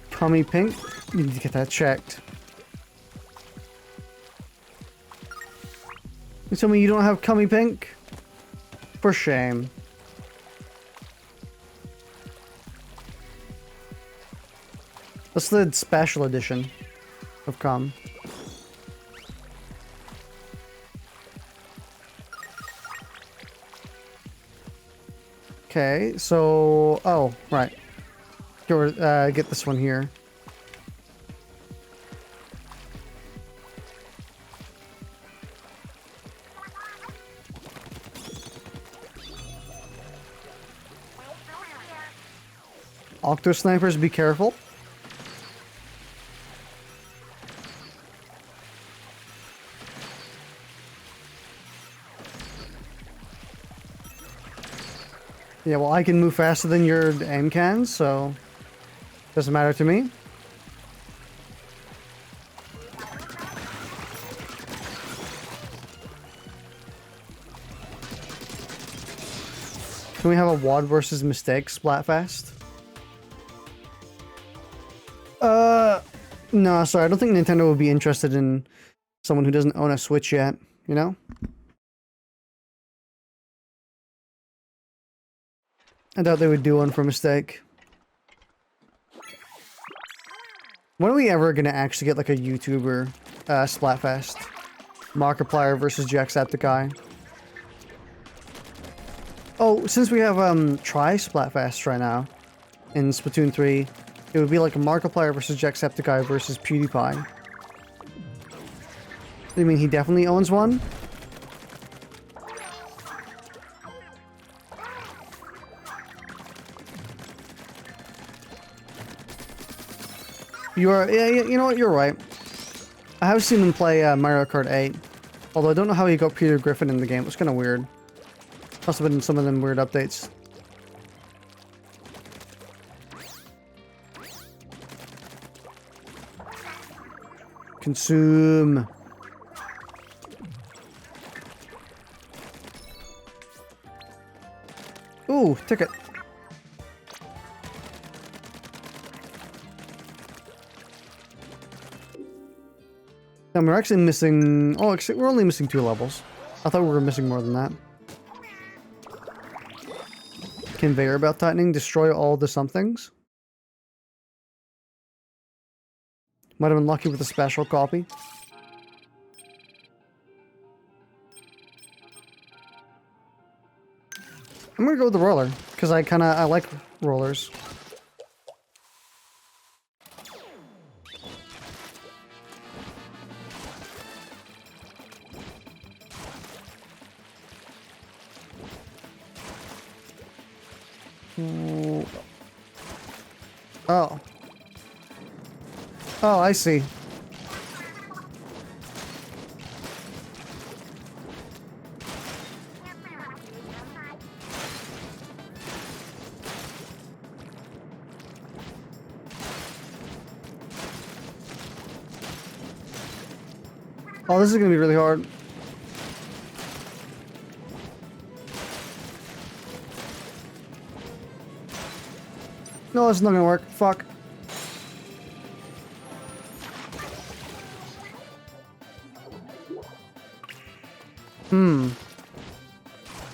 Cummy pink? You need to get that checked. You tell me you don't have cummy pink? For shame. That's the special edition of cum. Okay, so... Oh, right. Get this one here. Octo snipers, be careful. Yeah, well, I can move faster than your aim can, so doesn't matter to me. Can we have a Wad versus Mistake Splatfest? No, sorry, I don't think Nintendo would be interested in someone who doesn't own a Switch yet, you know? I doubt they would do one for Mistake. When are we ever gonna actually get like a YouTuber Splatfest? Markiplier versus Jacksepticeye. Oh, since we have Splatfest right now in Splatoon 3, it would be like a Markiplier versus Jacksepticeye versus PewDiePie. You mean he definitely owns one? Yeah, you know what, you're right. I have seen him play Mario Kart 8. Although I don't know how he got Peter Griffin in the game. It was kind of weird. Must have been some of them weird updates. Consume. Ooh, ticket. And we're actually missing... Oh, actually, we're only missing 2 levels. I thought we were missing more than that. Conveyor belt tightening. Destroy all the somethings. Might have been lucky with a special copy. I'm gonna go with the roller, because I like rollers. Oh. Oh, I see. Oh, this is gonna be really hard. No, it's not gonna work. Fuck.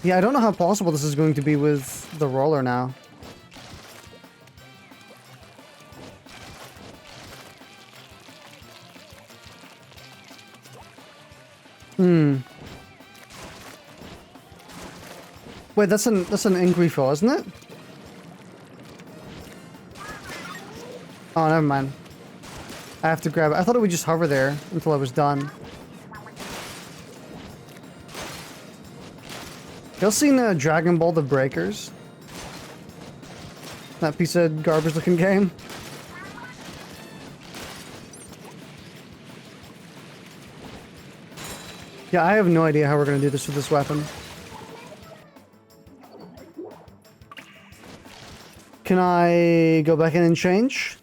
Yeah, I don't know how possible this is going to be with the roller now. Wait, that's an ink refill, isn't it? Oh, never mind. I have to grab it. I thought it would just hover there until I was done. Y'all seen Dragon Ball The Breakers? That piece of garbage looking game? Yeah, I have no idea how we're gonna do this with this weapon. Can I go back in and change?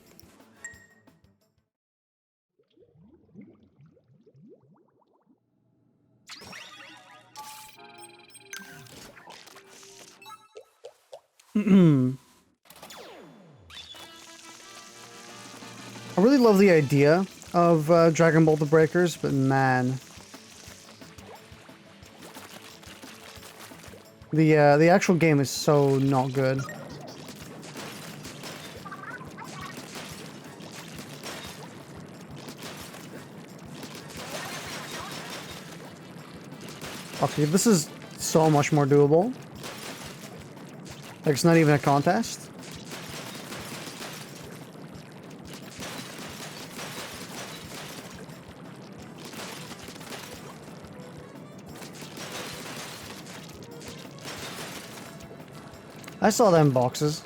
I really love the idea of Dragon Ball The Breakers, but man, the actual game is so not good. Okay, this is so much more doable. Like, it's not even a contest. I saw them boxes.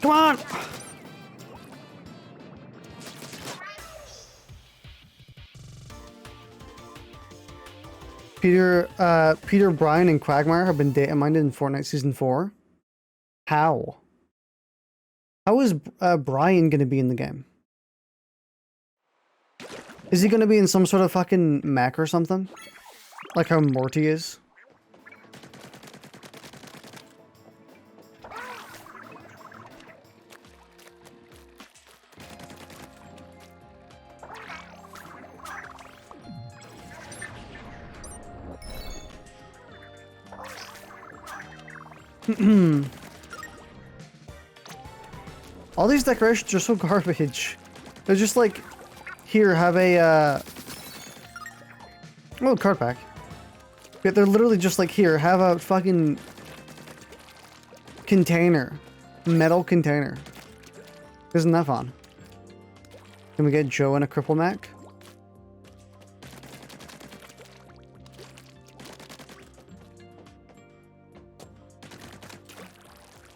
Come on! Peter, Brian, and Quagmire have been data mined in Fortnite Season 4. How? How is Brian gonna be in the game? Is he gonna be in some sort of fucking mech or something? Like how Morty is? All these decorations are so garbage. They're just like, here, have a, oh, card pack. Yeah, they're literally just like, here, have a fucking container. Metal container. Isn't that fun? Can we get Joe in a cripple mech?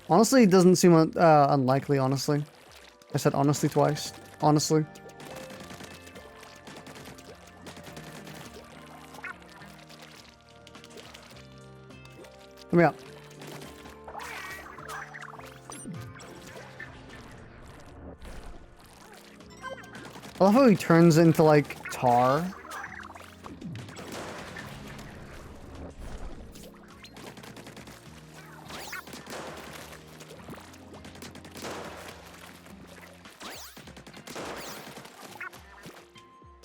Honestly, it doesn't seem unlikely, honestly. I said honestly twice. Honestly. Let me out. I love how he turns into, like, tar.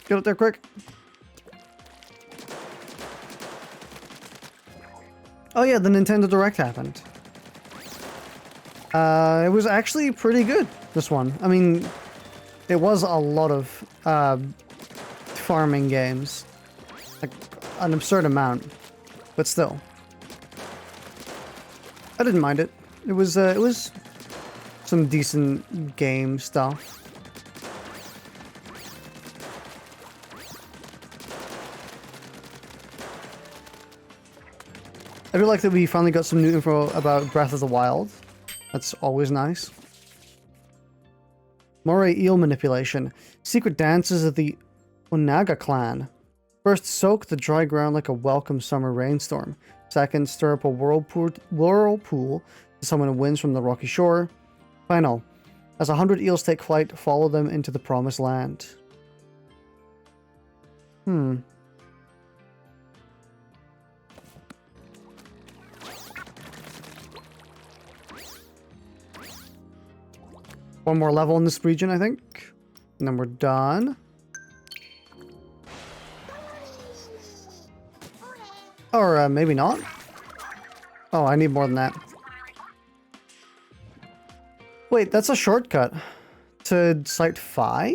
Get up there quick. Oh yeah, the Nintendo Direct happened. It was actually pretty good, this one. I mean, it was a lot of farming games. Like, an absurd amount. But still. I didn't mind it. It was some decent game stuff. I do like that we finally got some new info about Breath of the Wild. That's always nice. Moray eel manipulation. Secret dances of the Onaga clan. First, soak the dry ground like a welcome summer rainstorm. Second, stir up a whirlpool to summon winds from the rocky shore. Final, as 100 eels take flight, follow them into the promised land. One more level in this region, I think. And then we're done. Or maybe not. Oh, I need more than that. Wait, that's a shortcut to Site 5?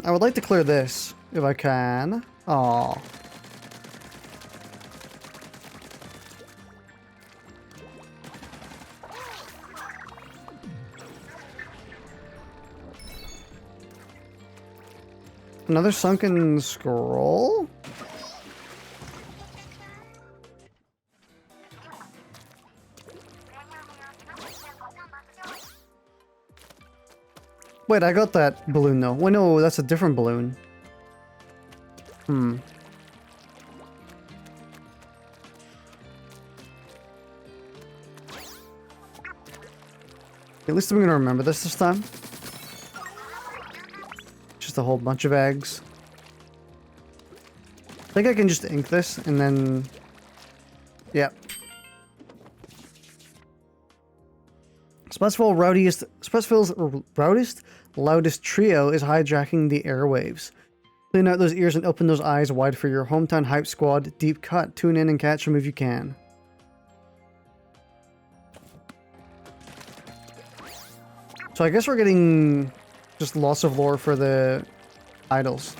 I would like to clear this, if I can. Aww. Another sunken scroll? Wait, I got that balloon though. Wait, no, that's a different balloon. At least I'm gonna remember this time. Just a whole bunch of eggs. I think I can just ink this and then... Yep. Splitsville's rowdiest, loudest trio is hijacking the airwaves. Clean out those ears and open those eyes wide for your hometown hype squad. Deep cut. Tune in and catch them if you can. So I guess we're getting just lots of lore for the idols.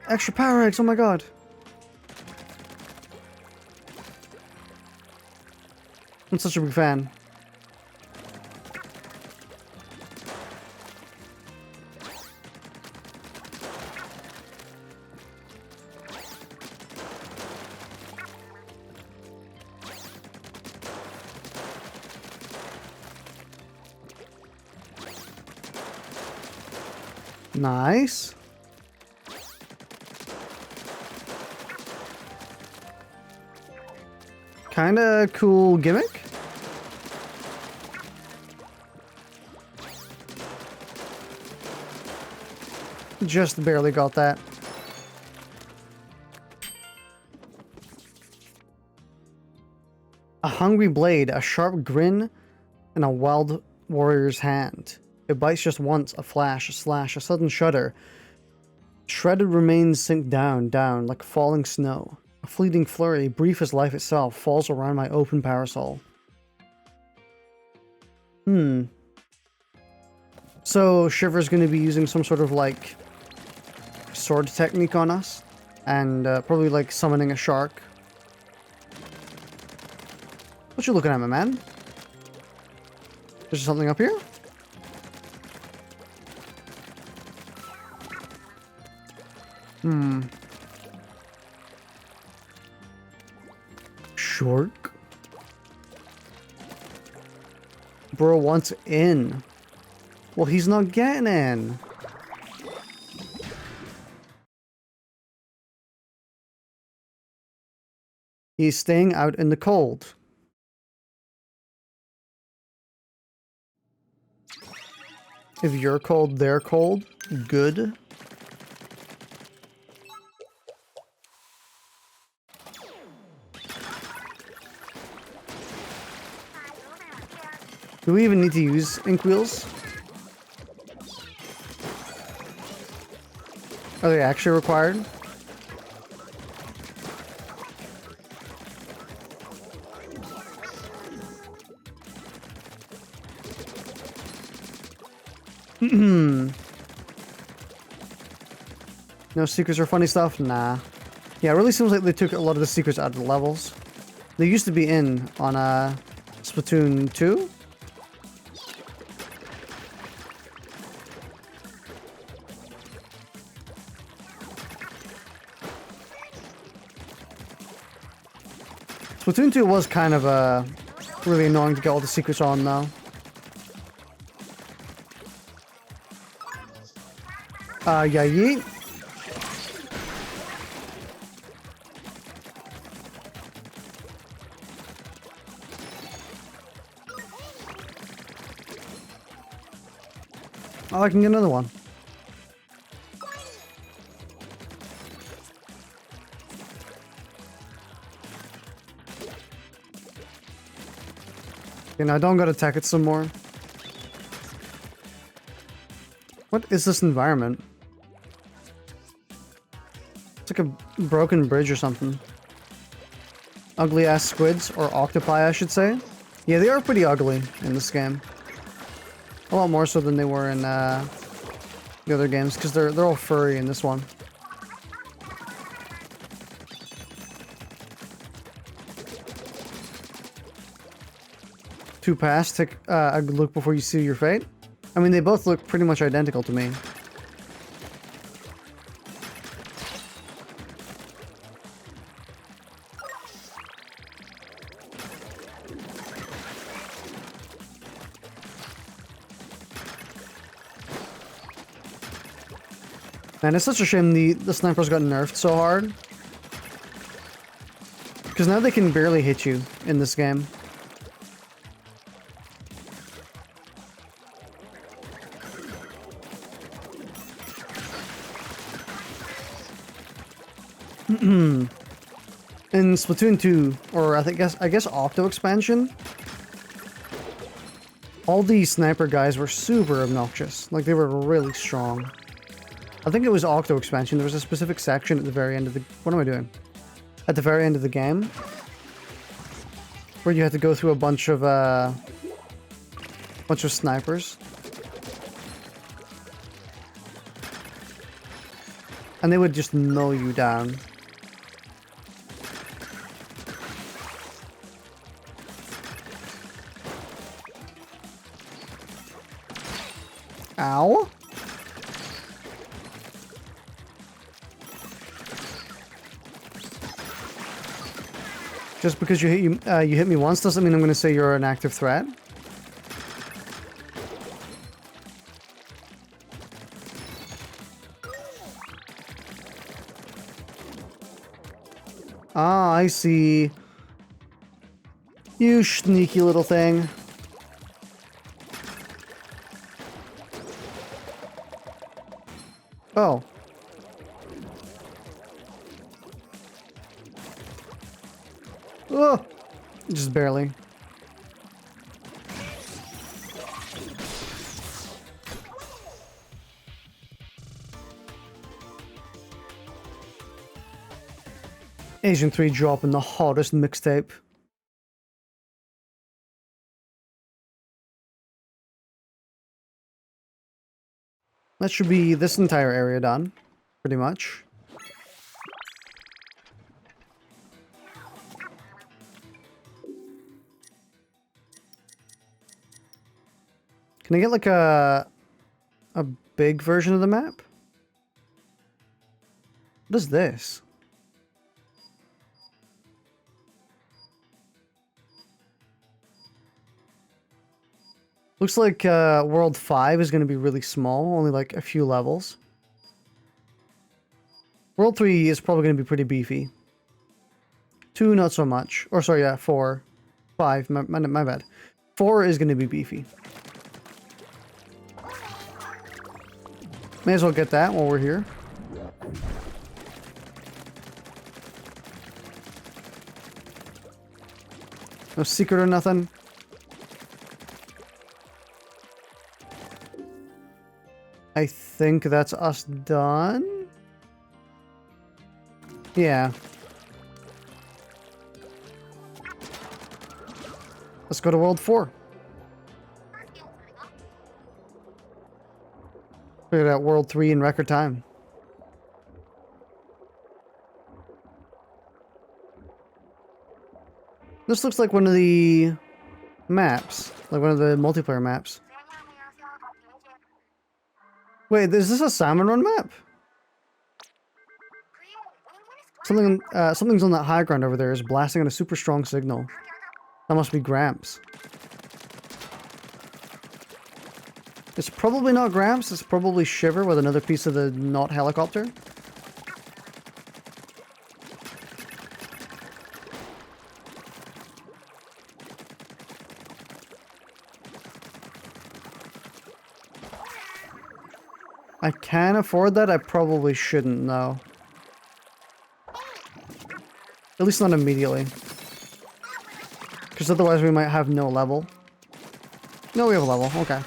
Extra power eggs, oh my god. I'm such a big fan. Nice. Kinda cool gimmick. Just barely got that. A hungry blade, a sharp grin, and a wild warrior's hand. It bites just once, a flash, a slash, a sudden shudder. Shredded remains sink down, like falling snow. A fleeting flurry, brief as life itself, falls around my open parasol. So Shiver's going to be using some sort of like sword technique on us, and probably like summoning a shark. What you looking at, my man? There's something up here? Shark? Bro wants in. Well, he's not getting in. He's staying out in the cold. If you're cold, they're cold. Good. Do we even need to use ink wheels? Are they actually required? No secrets or funny stuff? Nah. Yeah, it really seems like they took a lot of the secrets out of the levels. They used to be in on Splatoon 2? Splatoon 2 was kind of really annoying to get all the secrets on, though. Yeah, yeet. Oh, I can get another one. Okay, now I don't gotta attack it some more. What is this environment? It's like a broken bridge or something. Ugly ass squids, or octopi I should say. Yeah, they are pretty ugly in this game. A lot more so than they were in the other games, because they're all furry in this one. Two pass, take a look before you see your fate. I mean, they both look pretty much identical to me. Man, it's such a shame the snipers got nerfed so hard. Because now they can barely hit you in this game. In Splatoon 2, or I guess Octo expansion, all these sniper guys were super obnoxious. Like, they were really strong. I think it was Octo expansion. There was a specific section at the very end of the... What am I doing? At the very end of the game, where you had to go through a bunch of snipers. And they would just mow you down. Ow. Just because you hit me once doesn't mean I'm going to say you're an active threat. Ah, I see. You sneaky little thing. Oh. Oh! Just barely. Asian 3 dropping the hottest mixtape. That should be this entire area done, pretty much. Can I get like a big version of the map? What is this? Looks like World 5 is going to be really small, only like a few levels. World 3 is probably going to be pretty beefy. 2, not so much. Or sorry, yeah, 4. 5, my bad. 4 is going to be beefy. May as well get that while we're here. No secret or nothing. I think that's us done. Yeah. Let's go to World 4. Figured out World 3 in record time. This looks like one of the maps. Like one of the multiplayer maps. Wait, is this a Salmon Run map? Something's on that high ground over there is blasting on a super strong signal. That must be Gramps. It's probably not Gramps, it's probably Shiver with another piece of the not helicopter. I can afford that, I probably shouldn't though. At least not immediately. Because otherwise we might have no level. No, we have a level, okay.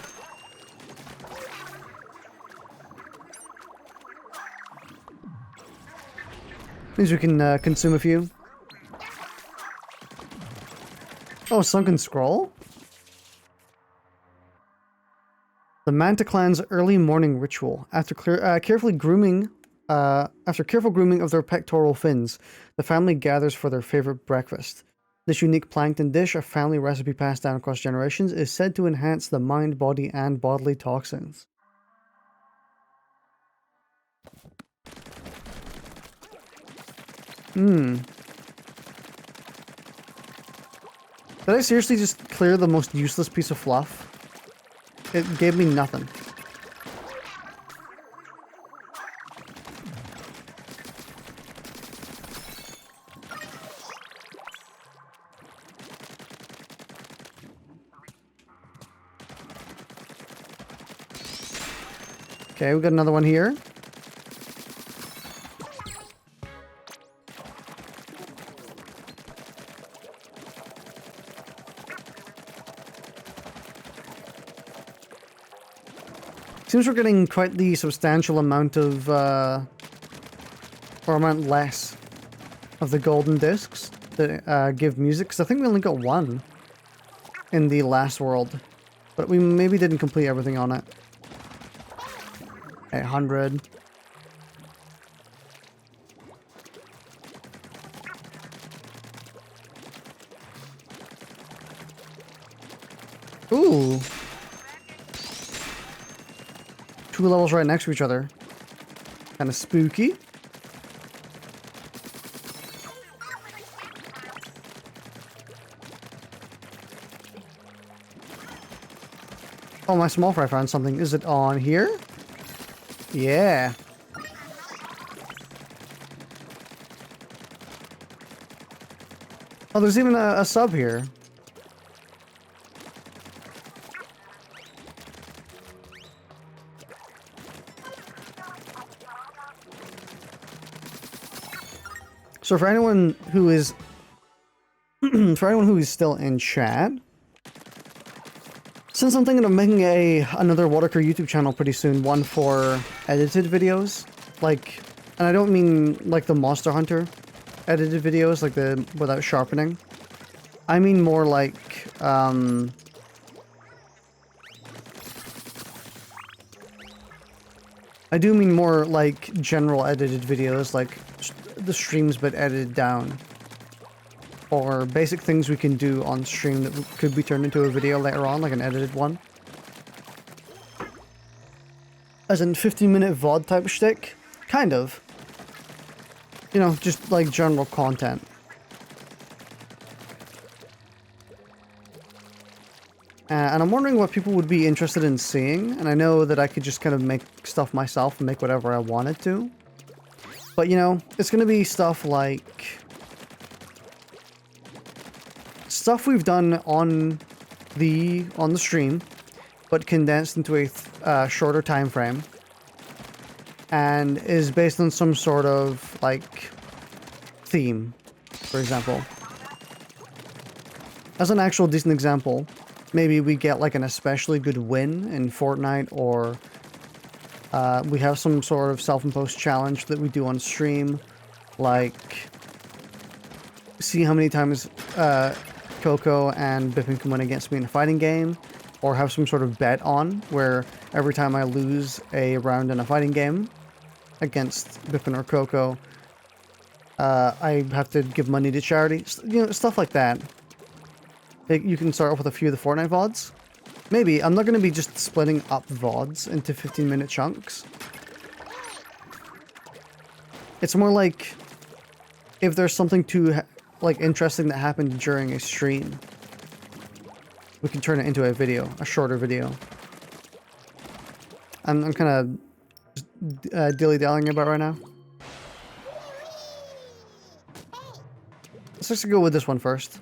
Means we can consume a few. Oh, Sunken Scroll? The Manta Clan's early morning ritual. After careful grooming of their pectoral fins, the family gathers for their favorite breakfast. This unique plankton dish, a family recipe passed down across generations, is said to enhance the mind, body, and bodily toxins. Did I seriously just clear the most useless piece of fluff? It gave me nothing. Okay, we got another one here. Seems we're getting quite the substantial amount of, or amount less of the golden discs that give music, because I think we only got one in the last world, but we maybe didn't complete everything on it. 100. Ooh. 2 levels right next to each other. Kind of spooky. Oh, my small fry found something. Is it on here? Yeah. Oh, there's even a sub here. So for anyone who is still in chat, since I'm thinking of making another Waddicker YouTube channel pretty soon, one for edited videos, like, and I don't mean like the Monster Hunter edited videos, like the without sharpening. I mean more like I do mean more like general edited videos, like the streams but edited down. Or basic things we can do on stream that could be turned into a video later on, like an edited one. As in 15-minute VOD type shtick? Kind of. You know, just like general content. And I'm wondering what people would be interested in seeing. And I know that I could just kind of make stuff myself and make whatever I wanted to. But, you know, it's going to be stuff like... stuff we've done on the stream, but condensed into a shorter time frame. And is based on some sort of, like, theme, for example. As an actual decent example, maybe we get like an especially good win in Fortnite, or we have some sort of self-imposed challenge that we do on stream, like see how many times Coco and Bippin can win against me in a fighting game, or have some sort of bet on where every time I lose a round in a fighting game against Bippin or Coco, I have to give money to charity, you know, stuff like that. You can start off with a few of the Fortnite VODs. Maybe. I'm not going to be just splitting up VODs into 15-minute chunks. It's more like if there's something too like interesting that happened during a stream, we can turn it into a video, a shorter video. I'm kind of dilly-dallying about right now. Let's just go with this one first.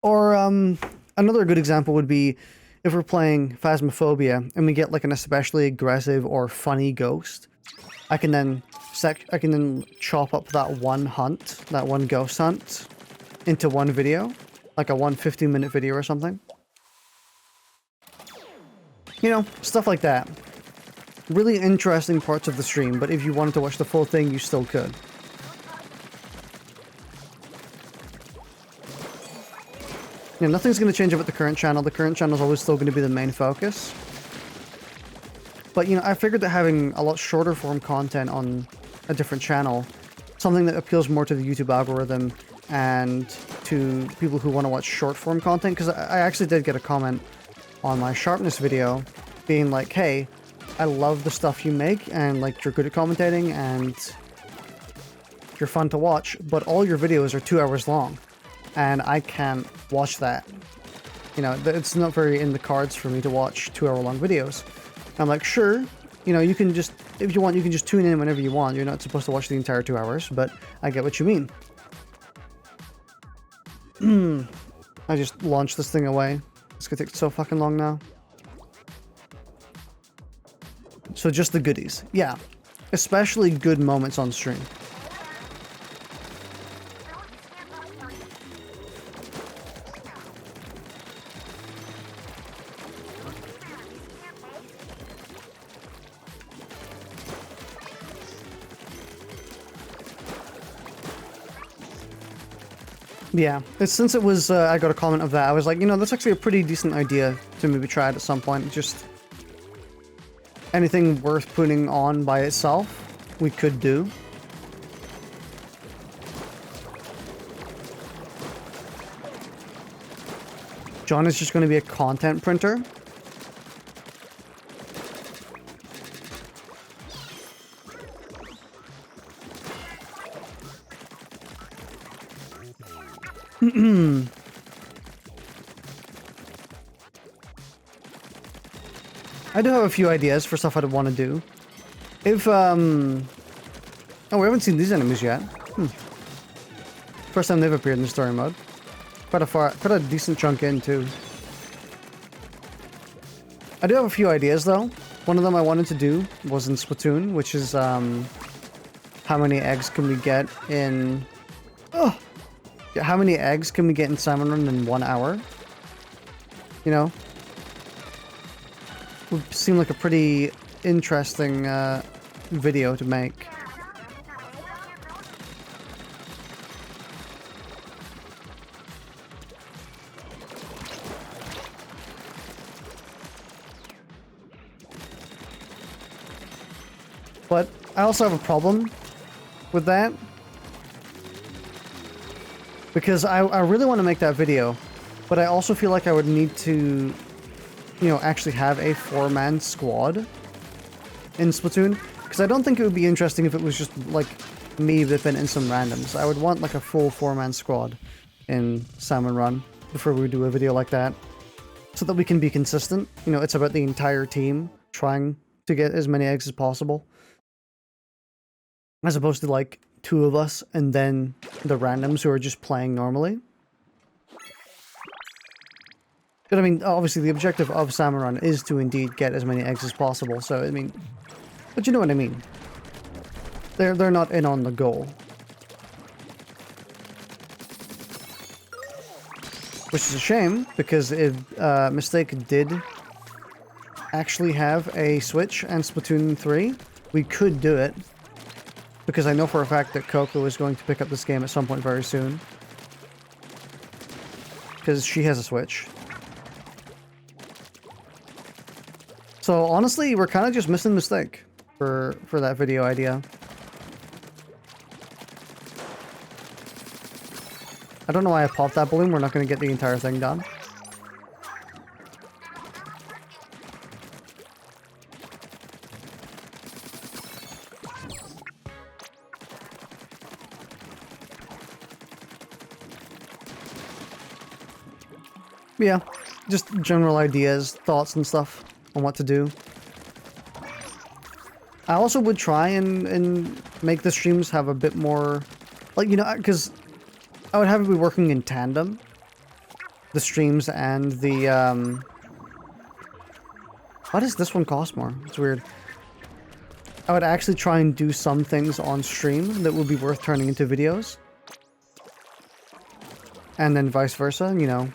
Or, another good example would be if we're playing Phasmophobia and we get like an especially aggressive or funny ghost. I can then chop up that one hunt, that one ghost hunt, into one video, like a 15-minute video or something. You know, stuff like that. Really interesting parts of the stream, but if you wanted to watch the full thing, you still could. Yeah, nothing's going to change about the current channel. The current channel is always still going to be the main focus. But, you know, I figured that having a lot shorter form content on a different channel, something that appeals more to the YouTube algorithm and to people who want to watch short form content, because I actually did get a comment on my sharpness video being like, hey, I love the stuff you make and like you're good at commentating and you're fun to watch, but all your videos are 2 hours long. And I can't watch that. You know, it's not very in the cards for me to watch 2 hour long videos. I'm like, sure, you know, you can just, if you want, you can just tune in whenever you want. You're not supposed to watch the entire 2 hours, but I get what you mean. I just launched this thing away. It's gonna take so fucking long now. So just the goodies. Yeah. Especially good moments on stream. Yeah, since it was, I got a comment of that, I was like, you know, that's actually a pretty decent idea to maybe try it at some point. Just anything worth putting on by itself, we could do. John is just going to be a content printer. I do have a few ideas for stuff I'd want to do. If, oh, we haven't seen these enemies yet. First time they've appeared in the story mode. Quite a decent chunk in, too. I do have a few ideas, though. One of them I wanted to do was in Splatoon, which is, how many eggs can we get in... Oh! How many eggs can we get in Salmon Run in 1 hour? You know? Would seem like a pretty interesting video to make. But I also have a problem with that. Because I really want to make that video, but I also feel like I would need to, you know, actually have a 4-man squad in Splatoon. Because I don't think it would be interesting if it was just, like, me dipping in some randoms. I would want like a full 4-man squad in Salmon Run before we do a video like that, so that we can be consistent. You know, it's about the entire team trying to get as many eggs as possible, as opposed to like 2 of us and then the randoms who are just playing normally. But I mean, obviously the objective of Salmon Run is to indeed get as many eggs as possible, so I mean, but you know what I mean. They're not in on the goal. Which is a shame, because if Mistake did actually have a Switch and Splatoon 3, we could do it. Because I know for a fact that Coco is going to pick up this game at some point very soon. Because she has a Switch. So honestly, we're kind of just missing Mistake for that video idea. I don't know why I popped that balloon. We're not going to get the entire thing done. Yeah, just general ideas, thoughts and stuff on what to do. I also would try and make the streams have a bit more, like, you know, because I would have it be working in tandem. The streams and the, why does this one cost more? It's weird. I would actually try and do some things on stream that would be worth turning into videos. And then vice versa, you know.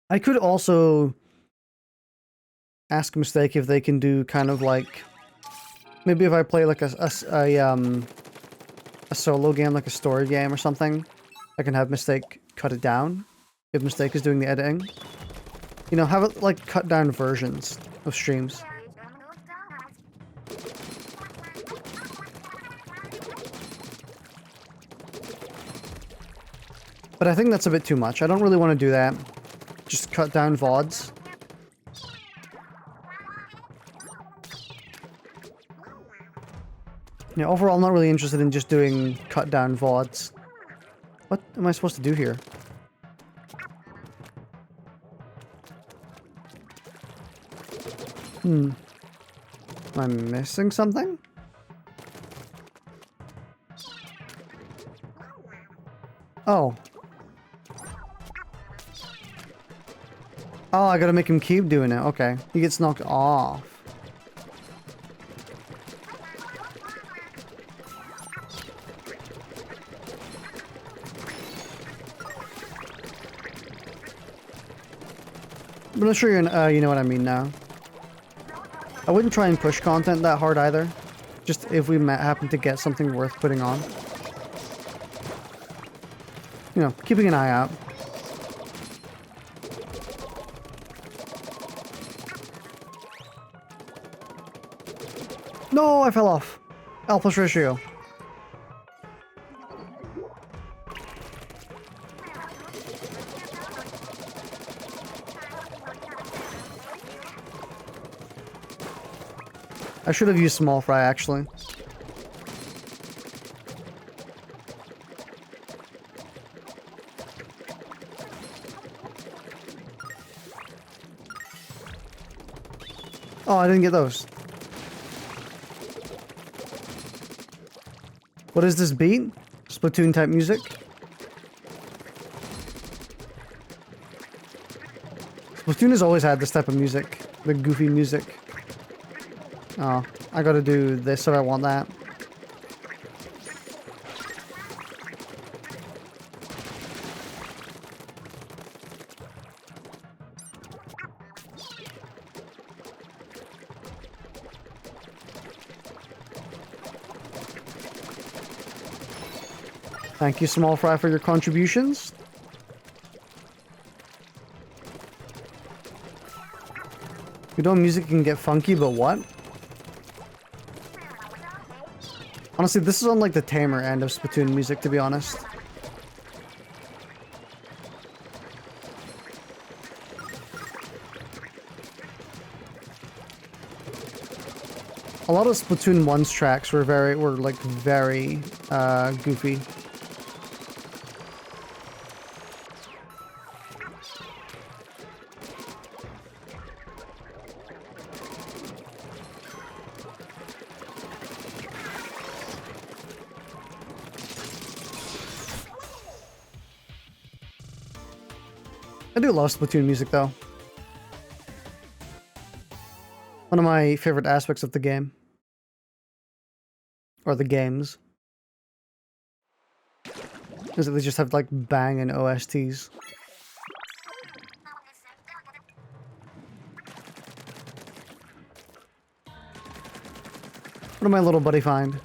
I could also ask Mistake if they can do kind of like, maybe if I play like a solo game, like a story game or something, I can have Mistake cut it down if Mistake is doing the editing. You know, have it like cut down versions of streams. But I think that's a bit too much. I don't really want to do that. Just cut down VODs. Yeah, overall, I'm not really interested in just doing cut down VODs. What am I supposed to do here? Am I missing something? Oh. Oh, I gotta make him keep doing it. Okay. He gets knocked off. But I'm sure you know what I mean now. I wouldn't try and push content that hard either. Just if we happen to get something worth putting on. You know, keeping an eye out. No, I fell off. L plus ratio. I should have used small fry, actually. Oh, I didn't get those. What is this beat? Splatoon type music? Splatoon has always had this type of music. The goofy music. Oh, I gotta do this if I want that. Thank you, Small Fry, for your contributions. You know, music can get funky, but what? Honestly, this is on like the tamer end of Splatoon music, to be honest. A lot of Splatoon 1's tracks were very goofy. I do love Splatoon music, though. One of my favorite aspects of the game. Or the games. Is that they just have, like, banging OSTs. What did my little buddy find?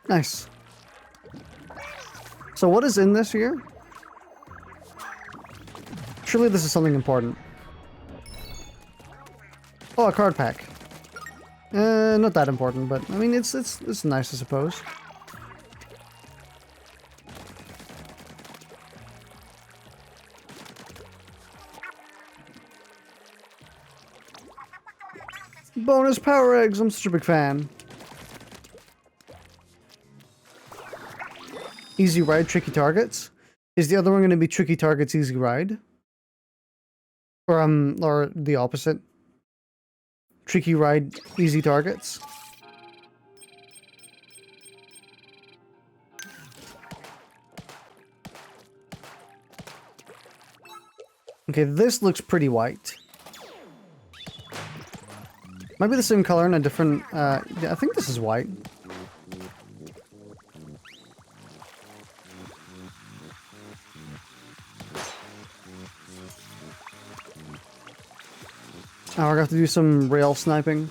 Nice. So what is in this here? Surely this is something important. Oh, a card pack. Not that important, but I mean it's nice, I suppose. Bonus power eggs, I'm such a big fan. Easy ride, tricky targets. Is the other one going to be tricky targets, easy ride? Or the opposite? Tricky ride, easy targets? Okay, this looks pretty white. Might be the same color in a different, yeah, I think this is white. Oh, we're gonna have to do some rail sniping.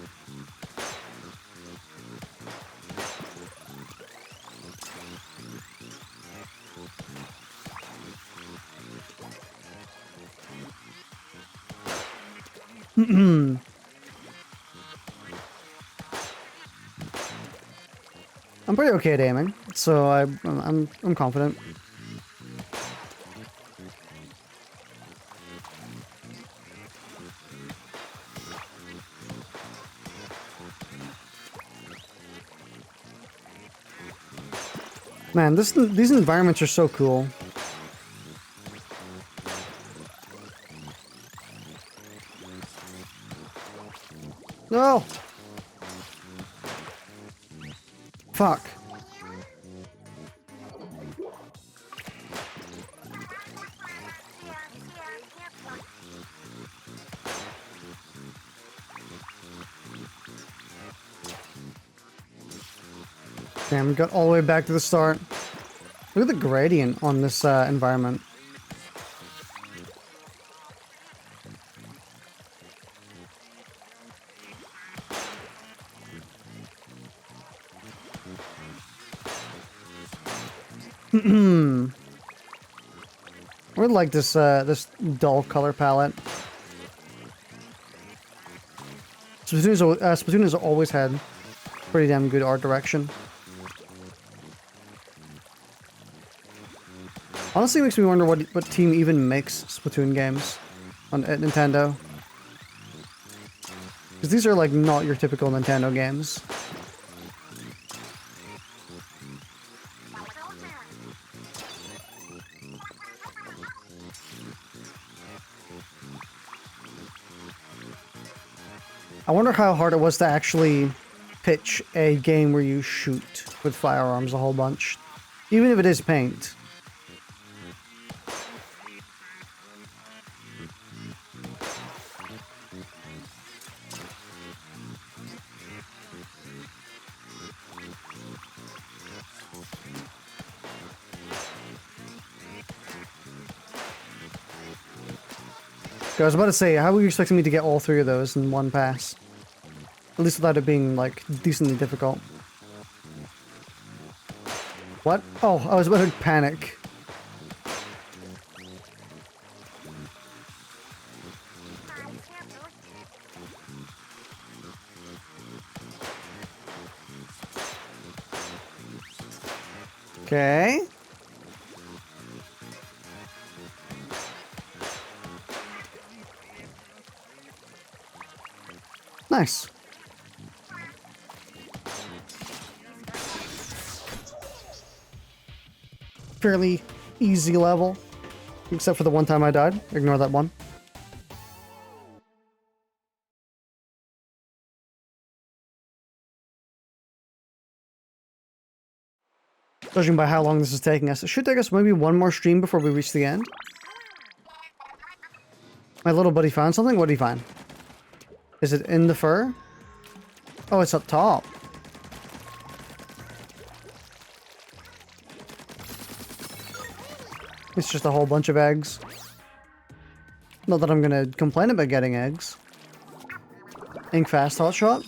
I'm pretty okay at aiming, so I'm confident. Man, these environments are so cool. No! Fuck. Damn, we got all the way back to the start. Look at the gradient on this environment. I would like this this dull color palette. Splatoon has always had pretty damn good art direction. Honestly, it makes me wonder what team even makes Splatoon games at Nintendo. Because these are like not your typical Nintendo games. I wonder how hard it was to actually pitch a game where you shoot with firearms a whole bunch. Even if it is paint. I was about to say, how were you expecting me to get all three of those in one pass? At least without it being, like, decently difficult. What? Oh, I was about to panic. Nice. Fairly easy level. Except for the one time I died. Ignore that one. Judging by how long this is taking us, it should take us maybe one more stream before we reach the end. My little buddy found something? What did he find? Is it in the fur? Oh, it's up top. It's just a whole bunch of eggs. Not that I'm gonna complain about getting eggs. Ink fast hotshot.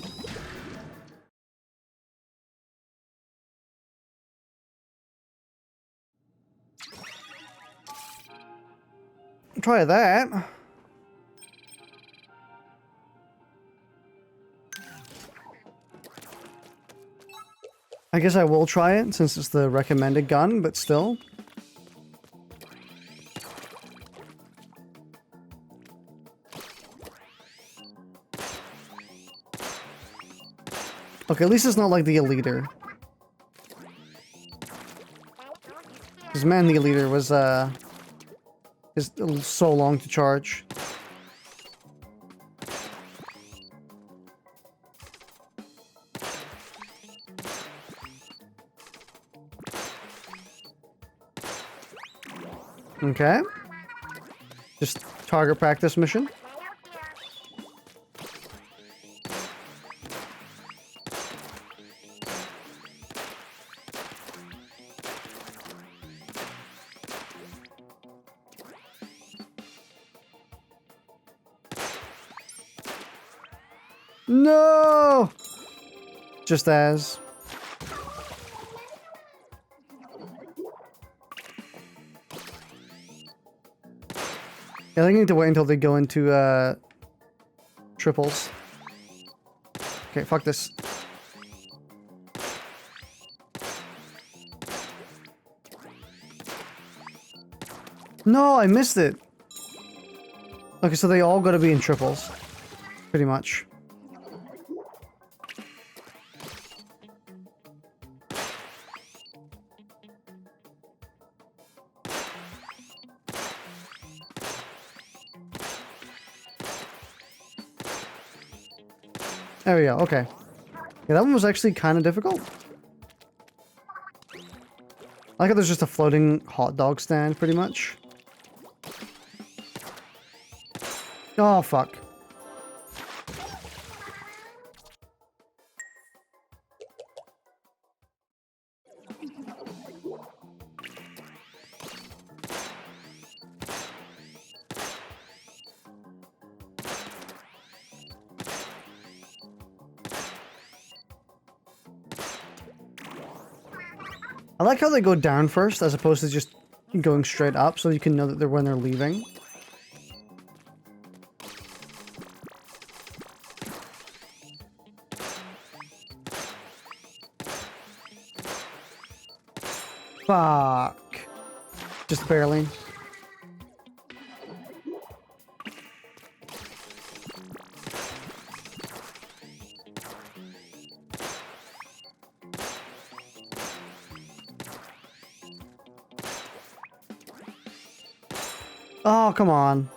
Try that. I guess I will try it since it's the recommended gun, but still. Okay, at least it's not like the Eliter. Because man, the Eliter was is so long to charge. Okay. Just target practice mission. No! Just as. Yeah, I think I need to wait until they go into triples. Okay, fuck this. No, I missed it. Okay, so they all gotta be in triples. Pretty much. There we go, okay. Yeah, that one was actually kind of difficult. I like how there's just a floating hot dog stand, pretty much. Oh, fuck. I like how they go down first as opposed to just going straight up so you can know that they're when they're leaving. Fuck. Just barely. Oh, come on.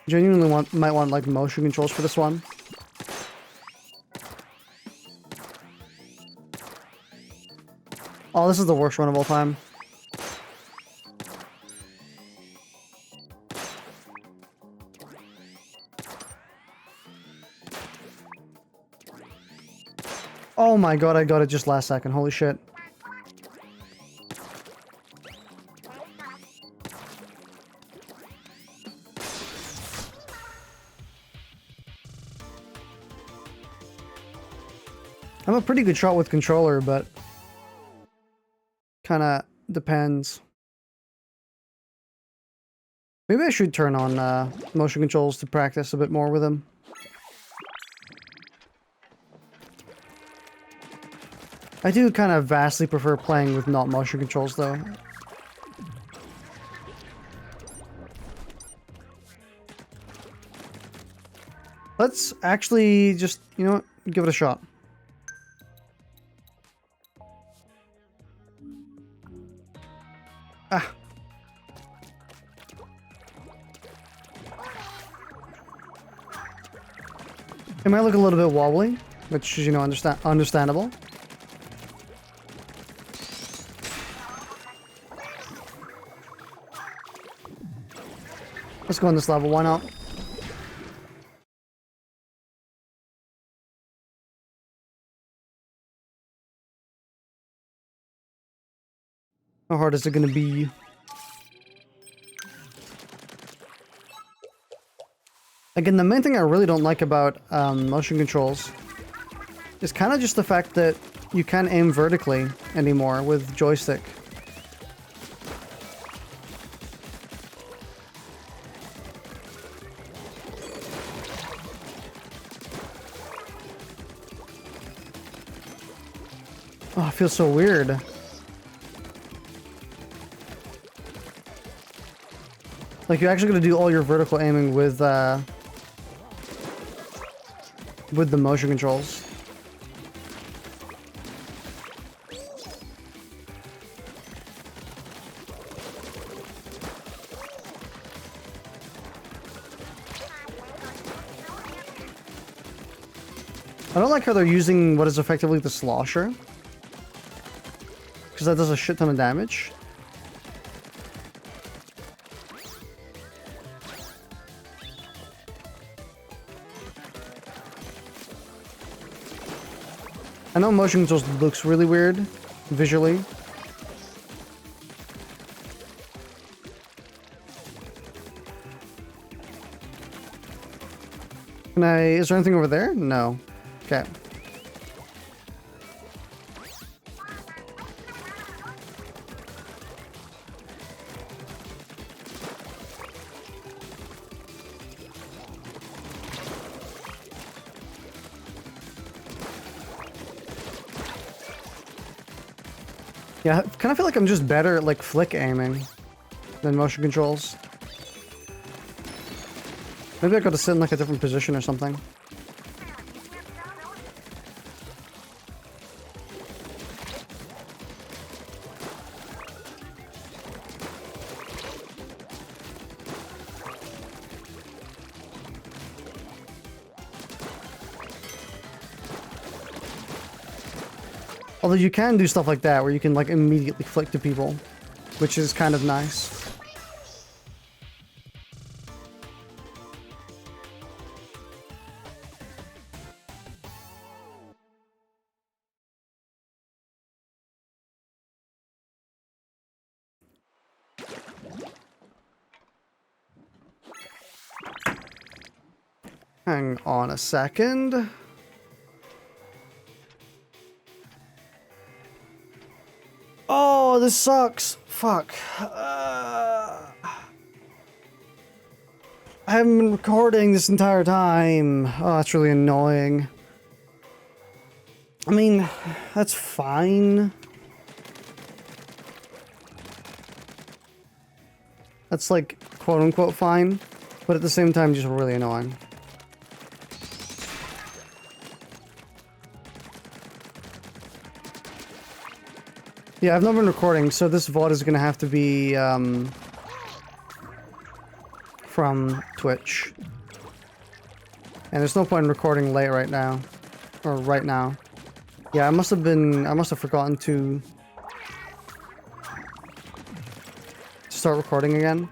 Genuinely might want like motion controls for this one. Oh, this is the worst one of all time. Oh my god, I got it just last second. Holy shit. I'm a pretty good shot with controller, but kind of depends. Maybe I should turn on motion controls to practice a bit more with them. I do kind of vastly prefer playing with not motion controls, though. Let's actually just, you know what, give it a shot. Ah. It might look a little bit wobbly, which is, you know, understandable. Let's go on this level, why not? How hard is it gonna be? Again, the main thing I really don't like about motion controls is kind of just the fact that you can't aim vertically anymore with joystick. Oh, it feels so weird. Like, you're actually gonna do all your vertical aiming with the motion controls. I don't like how they're using what is effectively the slosher, because that does a shit ton of damage. I know motion controls looks really weird visually. Is there anything over there? No. Okay. Yeah, I kind of feel like I'm just better at like flick aiming than motion controls. Maybe I gotta sit in like a different position or something. Although you can do stuff like that where you can like immediately flick to people, which is kind of nice. Hang on a second. Oh, this sucks. Fuck. I haven't been recording this entire time. Oh, that's really annoying. I mean, that's fine. That's like quote unquote fine, but at the same time just really annoying. Yeah, I've not been recording, so this VOD is gonna have to be from Twitch. And there's no point in recording late right now. Or right now. Yeah, I must have forgotten to start recording again.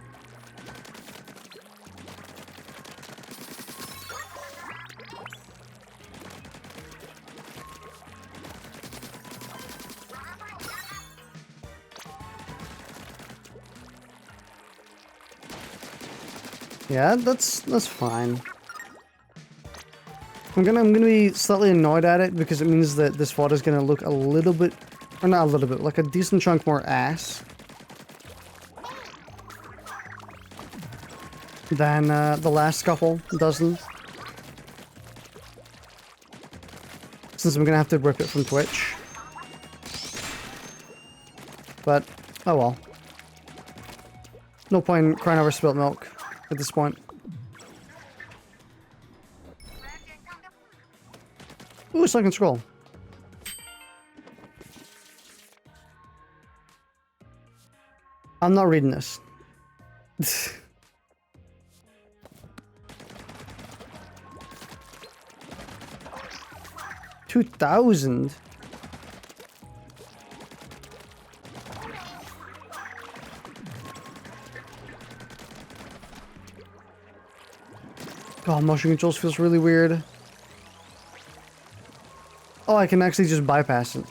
Yeah, that's fine. I'm gonna be slightly annoyed at it because it means that this VOD is gonna look a little bit, or not a little bit, like a decent chunk more ass than the last couple dozen. Since I'm gonna have to rip it from Twitch. But, oh well. No point in crying over spilt milk at this point. Ooh, so I can scroll. I'm not reading this. 2,000. God, motion controls feels really weird. Oh, I can actually just bypass it.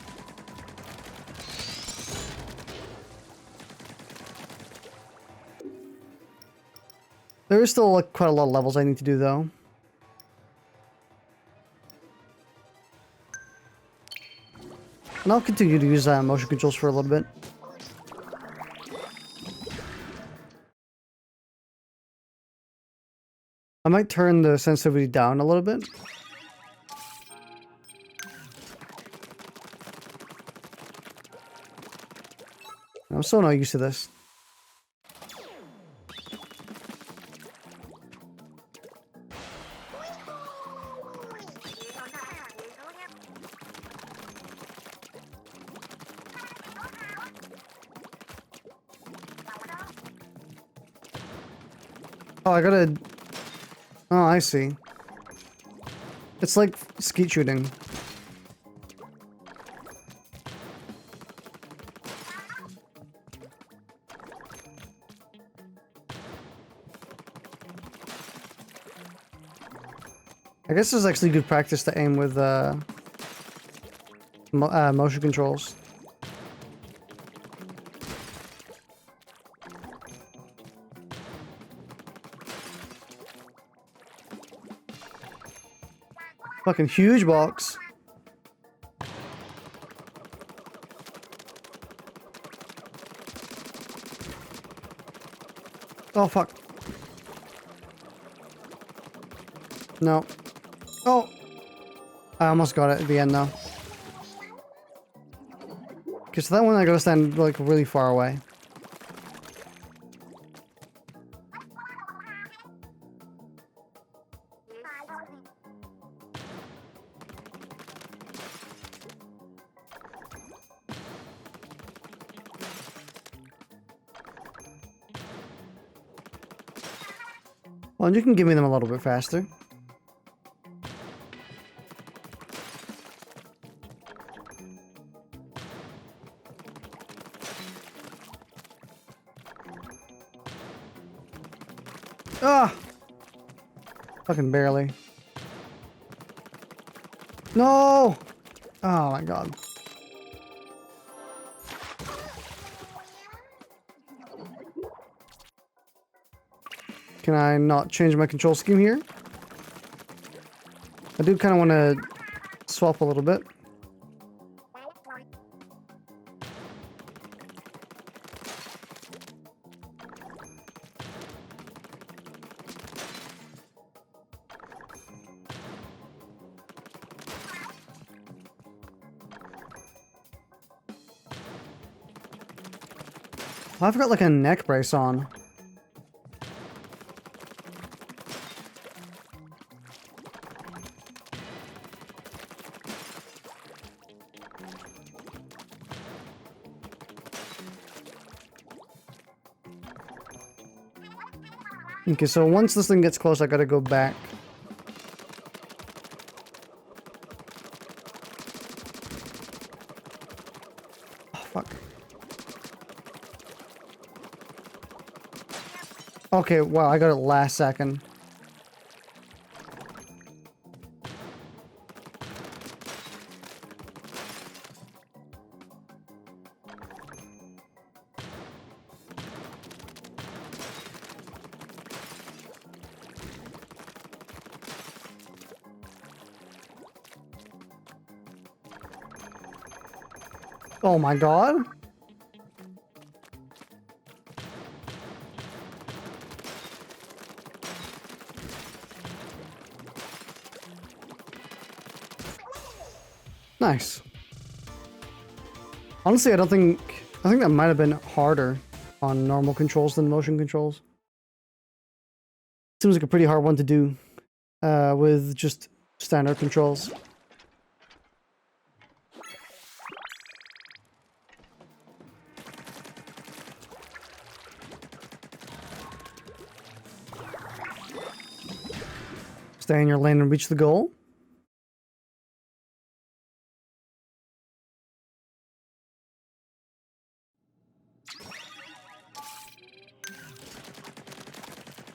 There is still like quite a lot of levels I need to do though. And I'll continue to use motion controls for a little bit. I might turn the sensitivity down a little bit. I'm so not used to this. Oh, I gotta... Oh, I see. It's like skeet shooting. I guess it's actually good practice to aim with motion controls. Fucking huge box. Oh, fuck. No. Oh! I almost got it at the end, though. Okay, so that one I gotta stand, like, really far away. Well, and you can give me them a little bit faster. Ah! Fucking barely. No! Oh my god. Can I not change my control scheme here? I do kind of want to swap a little bit. I've got like a neck brace on. Okay, so once this thing gets close, I gotta go back. Oh, fuck. Okay, wow, I got it last second. Oh my god. Nice. Honestly, I think that might have been harder on normal controls than motion controls. Seems like a pretty hard one to do with just standard controls. Stay in your lane and reach the goal.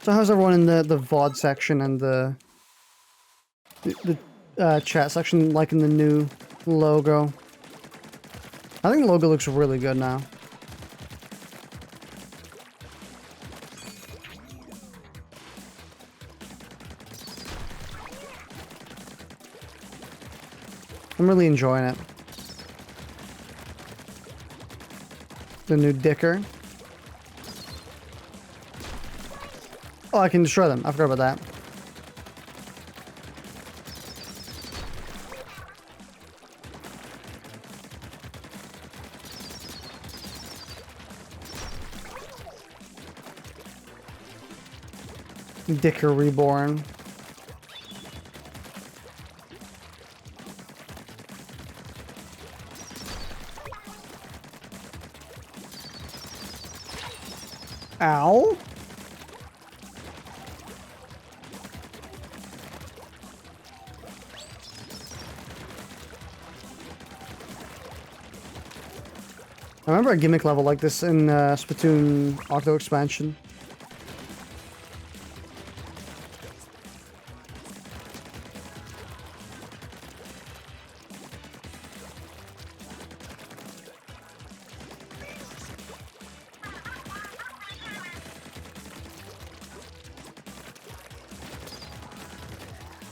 So how's everyone in the VOD section and the chat section liking the new logo? I think the logo looks really good now. I'm really enjoying it. The new Dicker. Oh, I can destroy them. I forgot about that. Dicker Reborn. Ow. I remember a gimmick level like this in Splatoon Octo expansion.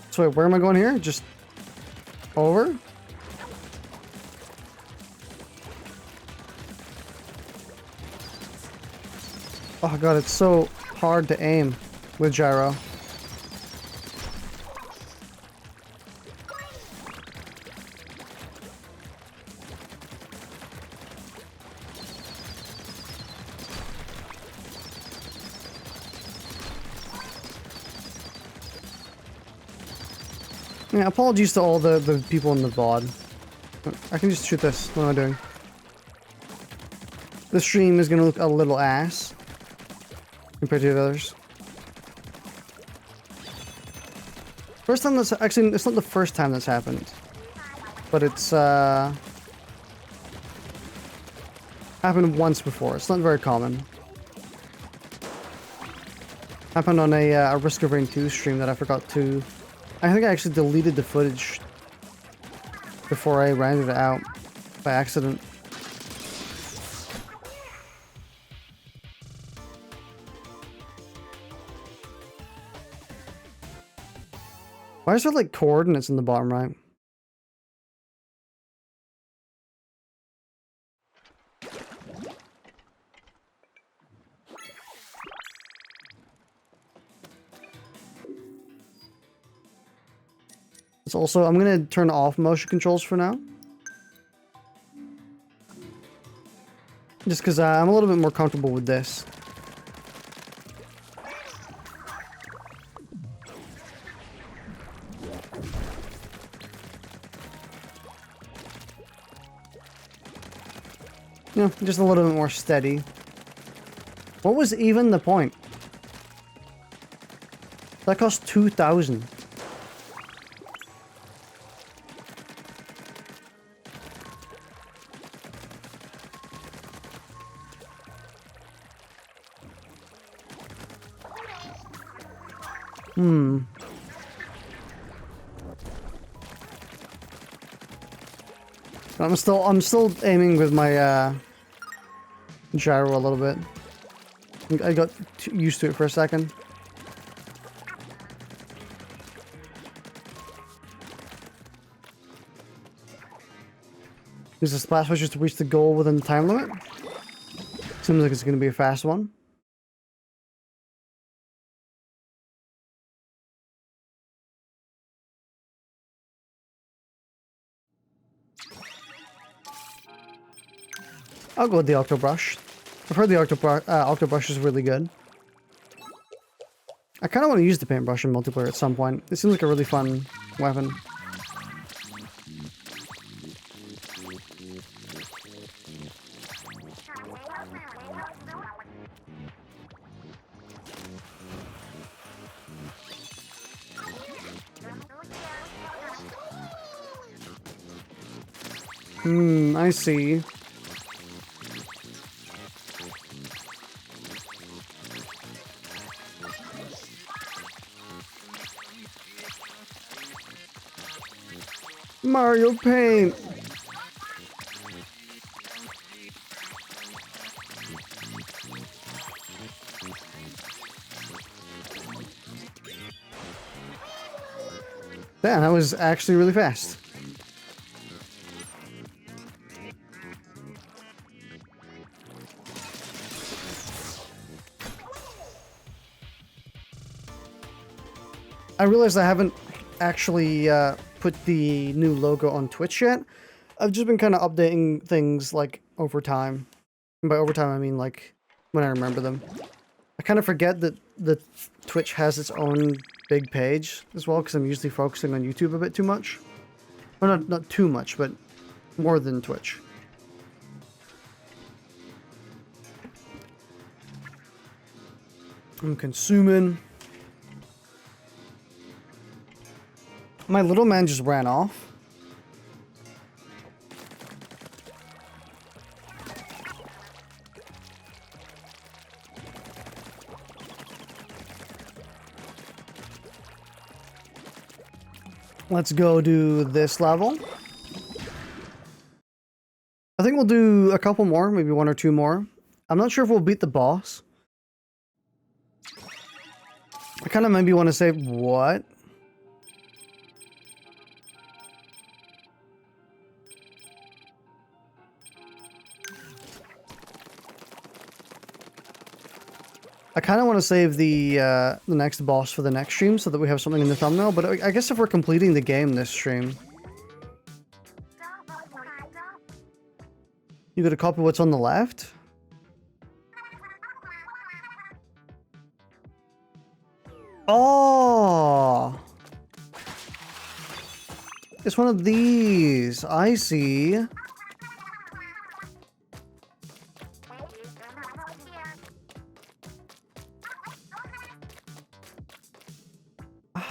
So wait, where am I going here? Just over? Oh god, it's so hard to aim with gyro. Yeah, apologies to all the people in the VOD. I can just shoot this. What am I doing? The stream is gonna look a little ass compared to the others. First time that's actually, it's not the first time that's happened, but it's happened once before. It's not very common. Happened on a Risk of Rain 2 stream that I forgot to. I think I actually deleted the footage before I rendered it out by accident. Why is there like coordinates in the bottom right? It's also, I'm gonna turn off motion controls for now. Just because I'm a little bit more comfortable with this. Yeah, just a little bit more steady. What was even the point? That cost 2,000. I'm still aiming with my gyro a little bit. I got used to it for a second. Use the splash switches to reach the goal within the time limit. Seems like it's going to be a fast one. I'll go with the Octobrush. I've heard the Octobrush is really good. I kind of want to use the paintbrush in multiplayer at some point. It seems like a really fun weapon. I see. Mario Paint. Damn, that was actually really fast. I realized I haven't actually put the new logo on Twitch yet. I've just been kind of updating things like over time. And by over time, I mean like when I remember them. I kind of forget that the Twitch has its own big page as well because I'm usually focusing on YouTube a bit too much. Well, not too much, but more than Twitch. I'm consuming. My little man just ran off. Let's go do this level. I think we'll do a couple more, maybe one or two more. I'm not sure if we'll beat the boss. I kind of maybe want to say, what? I kind of want to save the next boss for the next stream so that we have something in the thumbnail, but I guess if we're completing the game this stream... You gotta copy what's on the left? Oh! It's one of these. I see.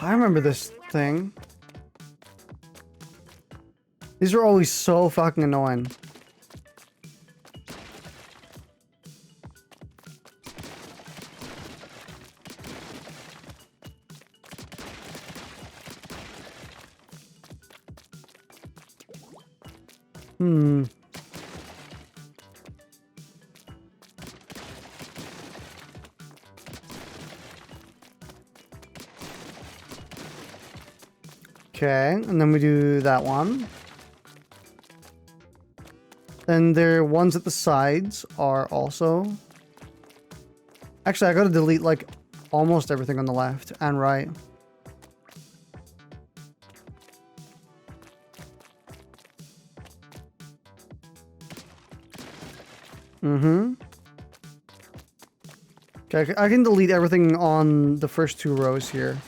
I remember this thing. These are always so fucking annoying. Okay, and then we do that one. Then the ones at the sides are also... Actually, I gotta delete like almost everything on the left and right. Okay, I can delete everything on the first two rows here.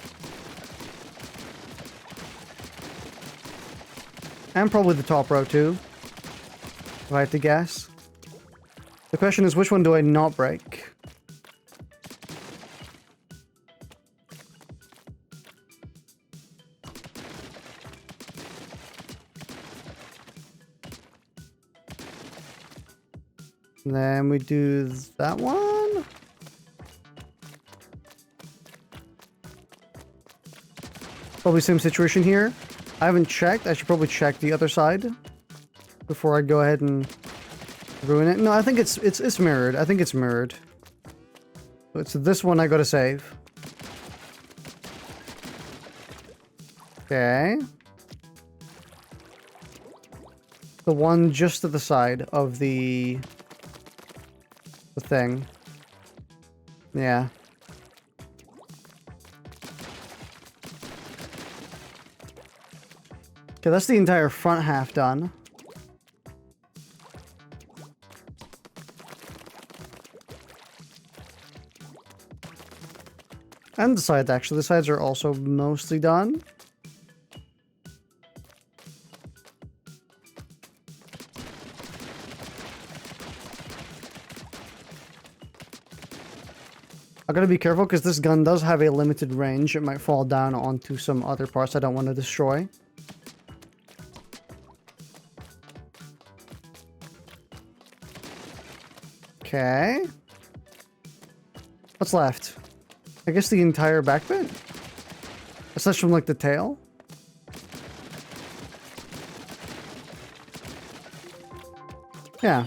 And probably the top row too, if I had to guess. The question is, which one do I not break? And then we do that one. Probably same situation here. I haven't checked. I should probably check the other side before I go ahead and ruin it. No, I think it's mirrored. I think it's mirrored. So it's this one I gotta save. Okay. The one just to the side of the thing. Yeah. Okay, that's the entire front half done. And the sides, actually. The sides are also mostly done. I gotta be careful because this gun does have a limited range. It might fall down onto some other parts I don't want to destroy. Okay. What's left? I guess the entire back bit? Aside from like the tail? Yeah.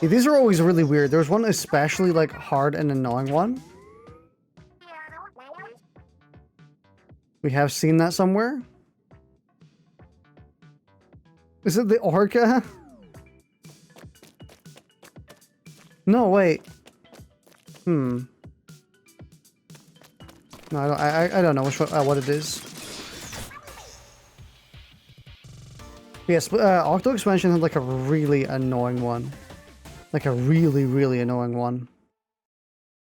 Yeah, these are always really weird. There's one especially like hard and annoying one. We have seen that somewhere. Is it the orca? No, wait. No, I don't know what it is. Yes, Octo Expansion had like a really annoying one. Like a really, really annoying one.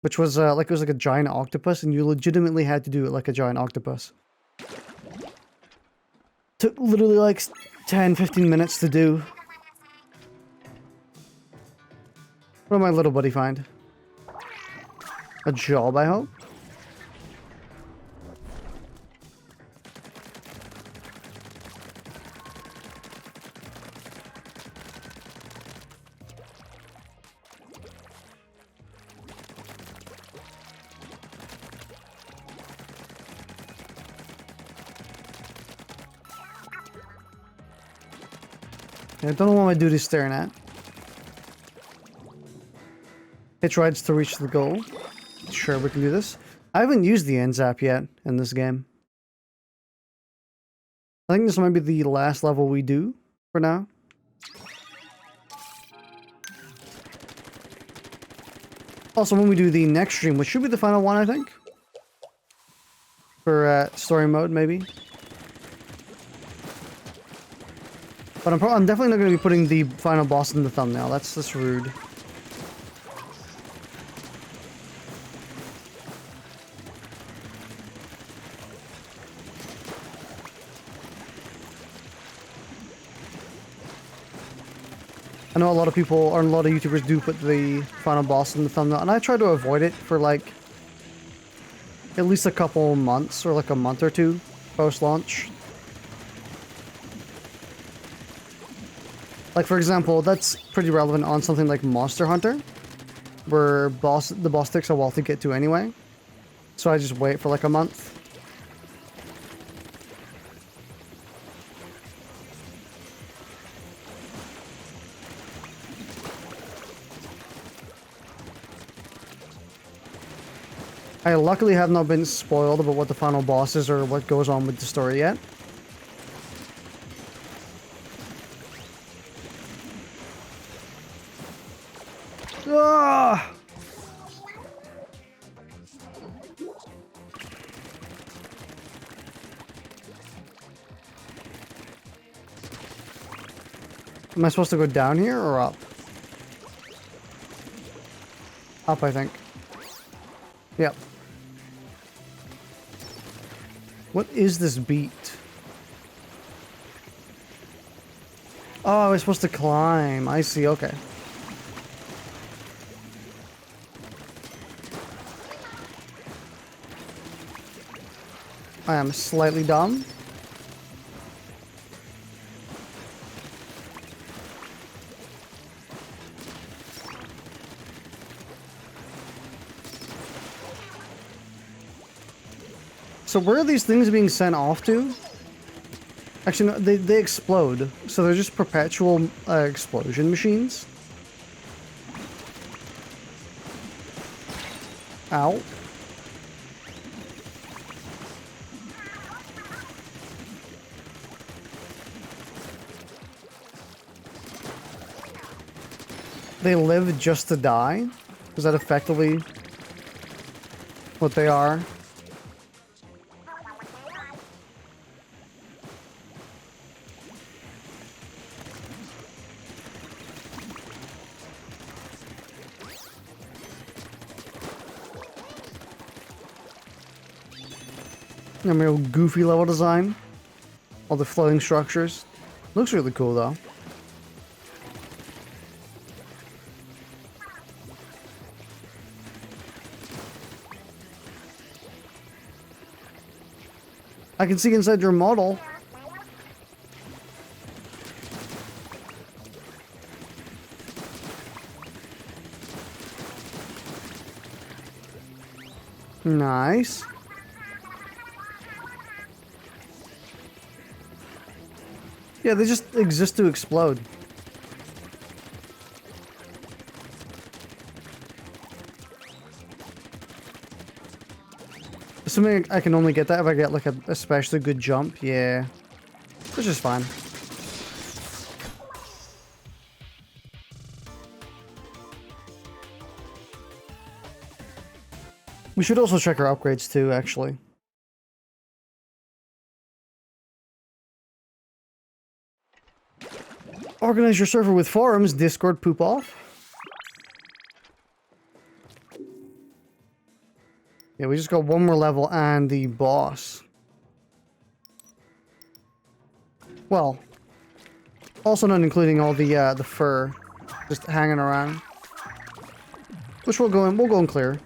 Which was like, it was like a giant octopus and you legitimately had to do it like a giant octopus. Took literally like 10-15 minutes to do. What did my little buddy find? A job, I hope? I don't know what my dude is staring at. Hitch rides to reach the goal. Sure, we can do this. I haven't used the end zap yet in this game. I think this might be the last level we do for now. Also, when we do the next stream, which should be the final one, I think. For story mode, maybe. But I'm definitely not going to be putting the final boss in the thumbnail. That's rude. I know a lot of people, or a lot of YouTubers do put the final boss in the thumbnail, and I try to avoid it for like at least a couple months, or like a month or two post-launch. Like, for example, that's pretty relevant on something like Monster Hunter, where the boss takes a while to get to anyway. So I just wait for like a month. I luckily have not been spoiled about what the final boss is or what goes on with the story yet. Ah! Am I supposed to go down here or up? Up, I think. Yep. What is this beat? Oh, I was supposed to climb. I see, okay. I am slightly dumb. So where are these things being sent off to? Actually, no, they explode. So they're just perpetual explosion machines. Ow. They live just to die? Is that effectively what they are? A real goofy level design. All the floating structures. Looks really cool though. I can see inside your model. Nice. Yeah, they just exist to explode. Assuming I can only get that if I get like a especially good jump. Yeah. Which is fine. We should also check our upgrades too, actually. Organize your server with forums, Discord poop off. Yeah, we just got one more level and the boss. Well, also not including all the fur just hanging around. Which we'll go and clear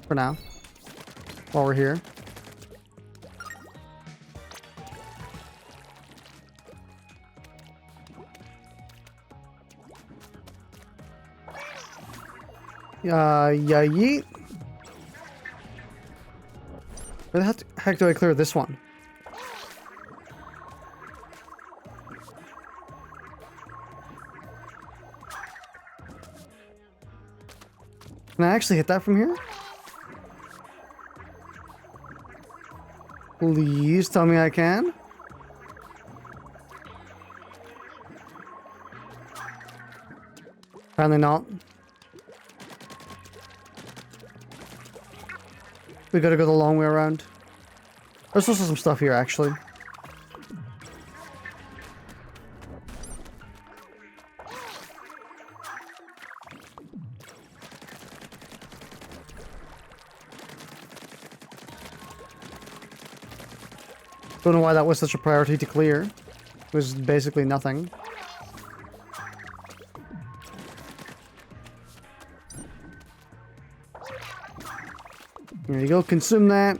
for now while we're here. Yeah, yeet. Where the heck do I clear this one? Can I actually hit that from here? Please tell me I can. Apparently not. We gotta go the long way around. There's also some stuff here, actually. Don't know why that was such a priority to clear. It was basically nothing. There you go, consume that.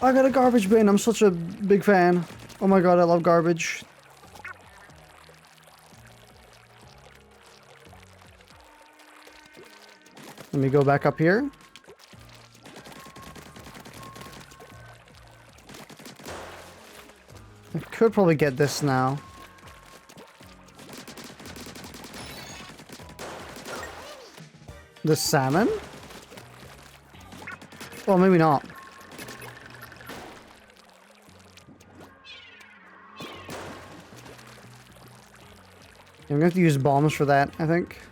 I got a garbage bin, I'm such a big fan. Oh my god, I love garbage. Let me go back up here. I could probably get this now. The salmon? Well, maybe not. I'm gonna have to use bombs for that, I think.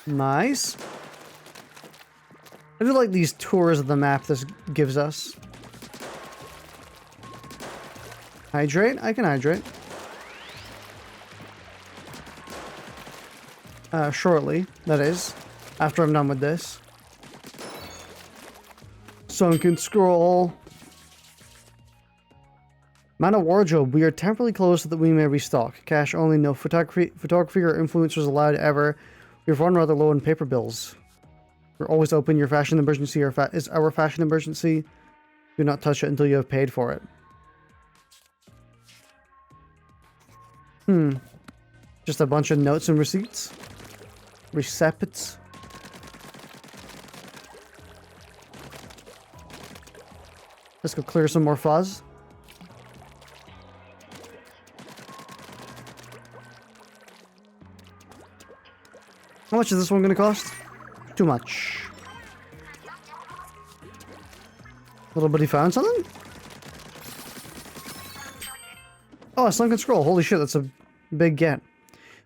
Nice. I do like these tours of the map this gives us. Hydrate? I can hydrate. Shortly, that is. After I'm done with this. Sunken scroll. Mana wardrobe. We are temporarily closed so that we may restock. Cash only, no photography or influencers allowed ever. We've run rather low on paper bills. We're always open. Your fashion emergency is our fashion emergency. Do not touch it until you have paid for it. Just a bunch of notes and receipts. Recepts. Let's go clear some more fuzz. How much is this one going to cost? Too much. Little buddy found something? Oh, a sunken scroll. Holy shit, that's a big get.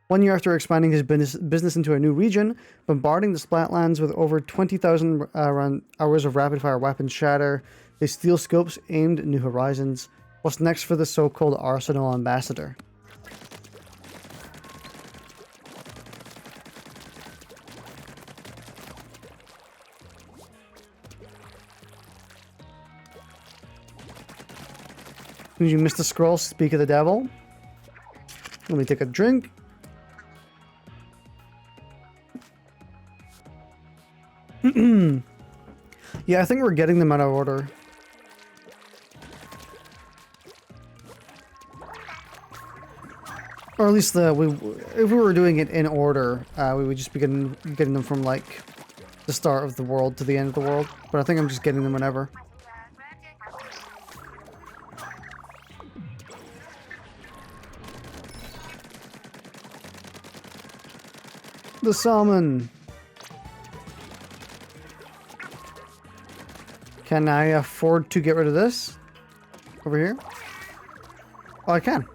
1 year after expanding his business into a new region, bombarding the Splatlands with over 20,000 hours of rapid-fire weapons shatter, they steal scopes aimed at new horizons. What's next for the so-called Arsenal Ambassador? Did you miss the scroll? Speak of the devil. Let me take a drink. Yeah, I think we're getting them out of order. Or at least if we were doing it in order, we would just be getting them from like the start of the world to the end of the world. But I think I'm just getting them whenever. The salmon. Can I afford to get rid of this? Over here? Oh, I can.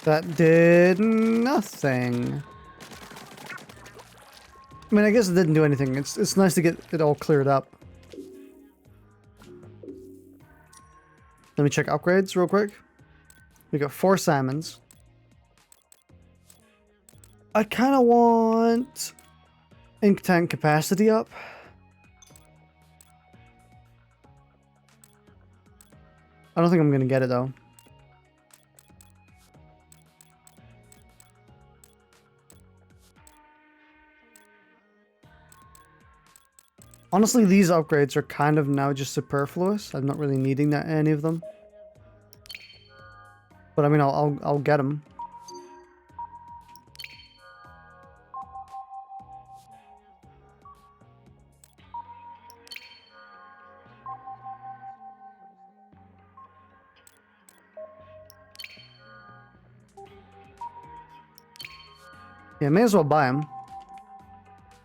That did nothing. I mean, I guess it didn't do anything. It's nice to get it all cleared up. Let me check upgrades real quick. We got 4 salmons. I kind of want ink tank capacity up. I don't think I'm going to get it though. Honestly, these upgrades are kind of now just superfluous. I'm not really needing any of them. But I mean, I'll get them. Yeah, may as well buy them.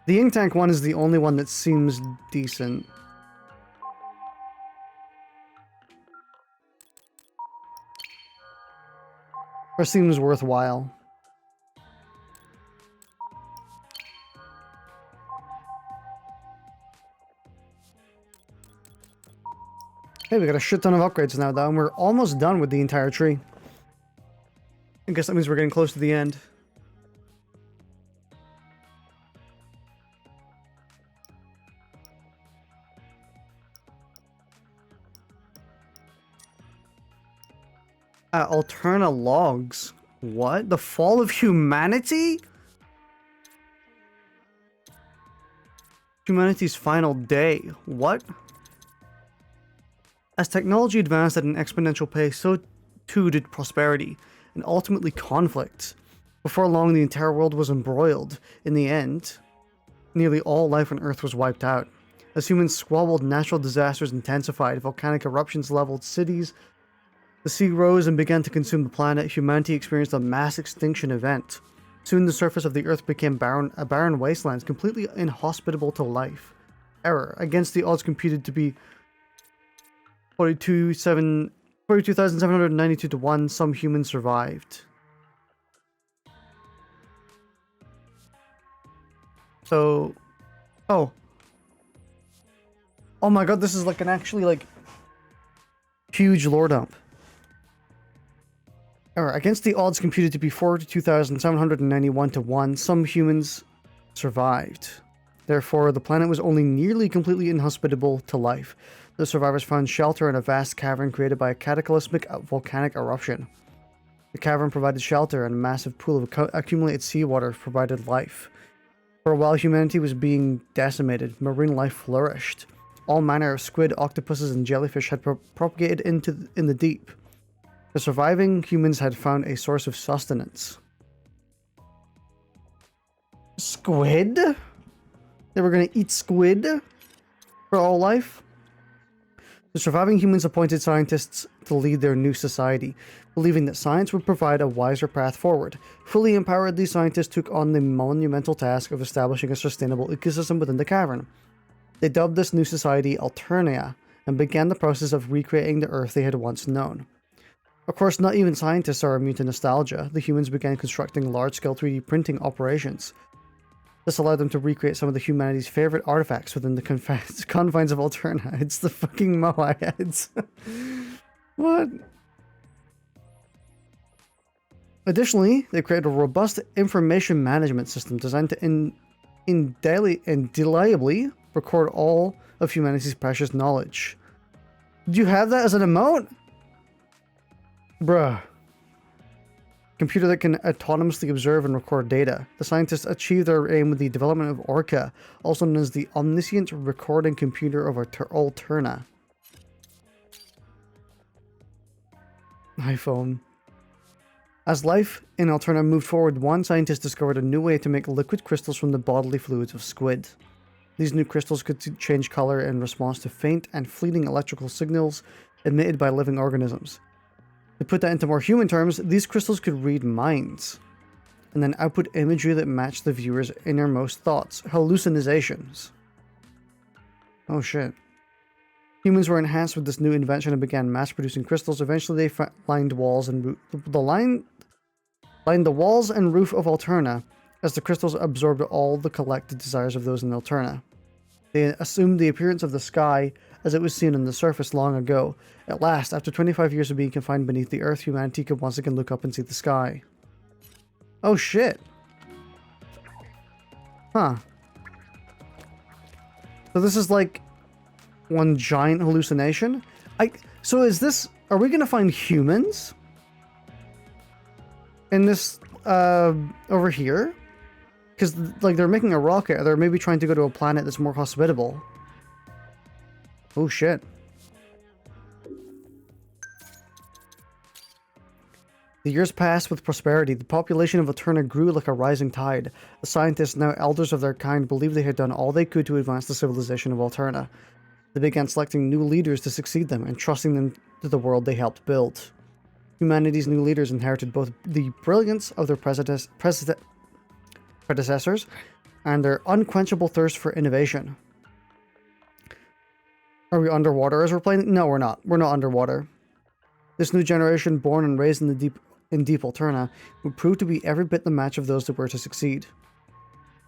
The ink tank one is the only one that seems decent. Or seems worthwhile. Hey, we got a shit ton of upgrades now though, and we're almost done with the entire tree. I guess that means we're getting close to the end. Alterna logs. What? The fall of humanity? Humanity's final day. What? As technology advanced at an exponential pace, so too did prosperity, and ultimately conflict. Before long, the entire world was embroiled. In the end, nearly all life on Earth was wiped out. As humans squabbled, natural disasters intensified, volcanic eruptions leveled cities, the sea rose and began to consume the planet. Humanity experienced a mass extinction event. Soon the surface of the Earth became a barren wasteland, completely inhospitable to life. Error. Against the odds computed to be 42,792 to 1, some humans survived. So... Oh. Oh my god, this is like an actually like... huge lore dump. Against the odds computed to be 42,791 to 1, some humans survived. Therefore, the planet was only nearly completely inhospitable to life. The survivors found shelter in a vast cavern created by a cataclysmic volcanic eruption. The cavern provided shelter, and a massive pool of accumulated seawater provided life. For a while, humanity was being decimated. Marine life flourished. All manner of squid, octopuses, and jellyfish had propagated in the deep. The surviving humans had found a source of sustenance. Squid? They were going to eat squid for all life? The surviving humans appointed scientists to lead their new society, believing that science would provide a wiser path forward. Fully empowered, these scientists took on the monumental task of establishing a sustainable ecosystem within the cavern. They dubbed this new society Alternia, and began the process of recreating the Earth they had once known. Of course, not even scientists are immune to nostalgia. The humans began constructing large-scale 3D printing operations. This allowed them to recreate some of the humanity's favorite artifacts within the confines of Alterna. It's the fucking Moaids. What? Additionally, they created a robust information management system designed to indelibly record all of humanity's precious knowledge. Do you have that as an emote? Bruh. Computer that can autonomously observe and record data. The scientists achieved their aim with the development of Orca, also known as the Omniscient Recording Computer of Alterna. iPhone. As life in Alterna moved forward, one scientist discovered a new way to make liquid crystals from the bodily fluids of squid. These new crystals could change color in response to faint and fleeting electrical signals emitted by living organisms. To put that into more human terms, these crystals could read minds, and then output imagery that matched the viewer's innermost thoughts, hallucinations. Oh shit. Humans were enhanced with this new invention and began mass-producing crystals. Eventually they lined walls and lined the walls and roof of Alterna, as the crystals absorbed all the collected desires of those in Alterna. They assumed the appearance of the sky as it was seen on the surface long ago. At last, after 25 years of being confined beneath the earth, humanity could once again look up and see the sky. Oh shit. Huh. So this is like one giant hallucination? So is this... Are we gonna find humans? In this, over here? Because, like, they're making a rocket. They're maybe trying to go to a planet that's more hospitable. Oh shit. The years passed with prosperity. The population of Alterna grew like a rising tide. The scientists, now elders of their kind, believed they had done all they could to advance the civilization of Alterna. They began selecting new leaders to succeed them and trusting them to the world they helped build. Humanity's new leaders inherited both the brilliance of their predecessors and their unquenchable thirst for innovation. Are we underwater as we're playing? No, we're not. We're not underwater. This new generation, born and raised in deep Alterna, would prove to be every bit the match of those that were to succeed.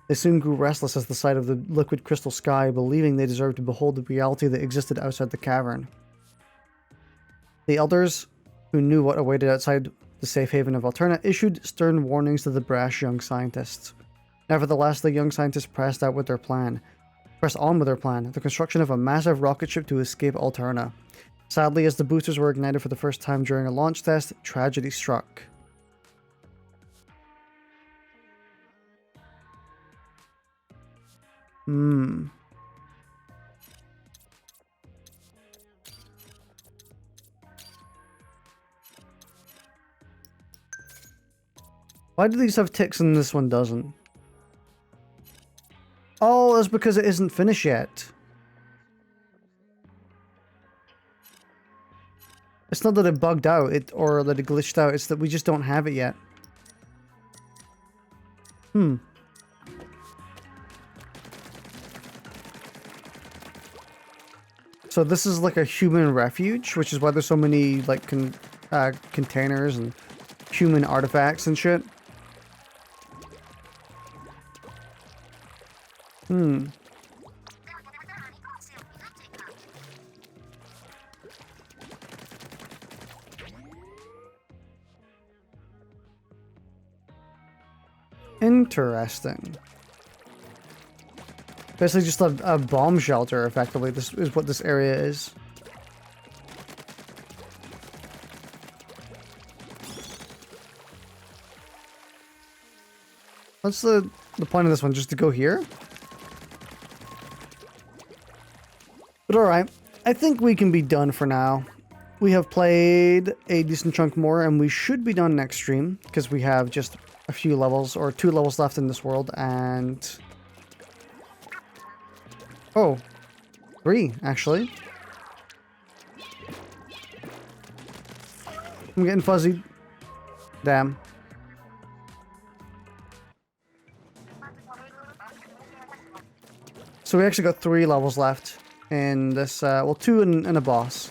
They soon grew restless at the sight of the liquid crystal sky, believing they deserved to behold the reality that existed outside the cavern. The elders, who knew what awaited outside the safe haven of Alterna, issued stern warnings to the brash young scientists. Nevertheless, the young scientists pressed on with their plan, the construction of a massive rocket ship to escape Alterna. Sadly, as the boosters were ignited for the first time during a launch test, tragedy struck. Why do these have ticks and this one doesn't? Oh, that's because it isn't finished yet. It's not that it bugged out or that it glitched out, it's that we just don't have it yet. So this is like a human refuge, which is why there's so many like containers and human artifacts and shit. Interesting. Basically just a bomb shelter, effectively. This is what this area is. What's the point of this one? Just to go here? But alright. I think we can be done for now. We have played a decent chunk more, and we should be done next stream, because we have just a few levels, or 2 levels left in this world, and... Oh, 3, actually. I'm getting fuzzy. Damn. So we actually got 3 levels left in this, well, 2 and a boss.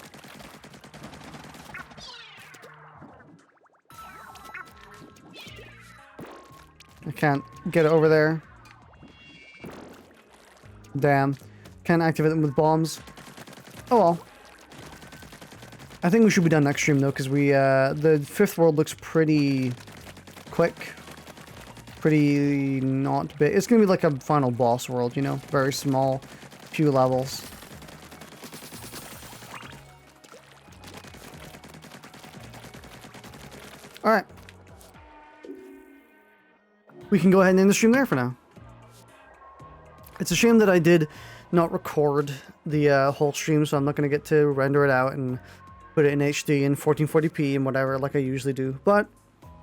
I can't get it over there. Damn. Can't activate them with bombs. Oh well. I think we should be done next stream though, because we, the 5th world looks pretty quick. Pretty not big. It's gonna be like a final boss world, you know? Very small. few levels. Alright. We can go ahead and end the stream there for now. It's a shame that I did not record the whole stream, so I'm not going to get to render it out and put it in HD and 1440p and whatever like I usually do. But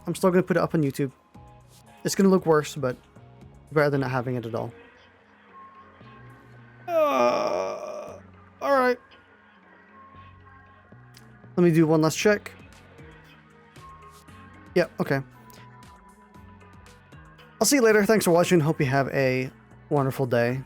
I'm still going to put it up on YouTube. It's going to look worse, but better than not having it at all. Alright. Let me do one last check. Yep, okay. I'll see you later. Thanks for watching. Hope you have a wonderful day.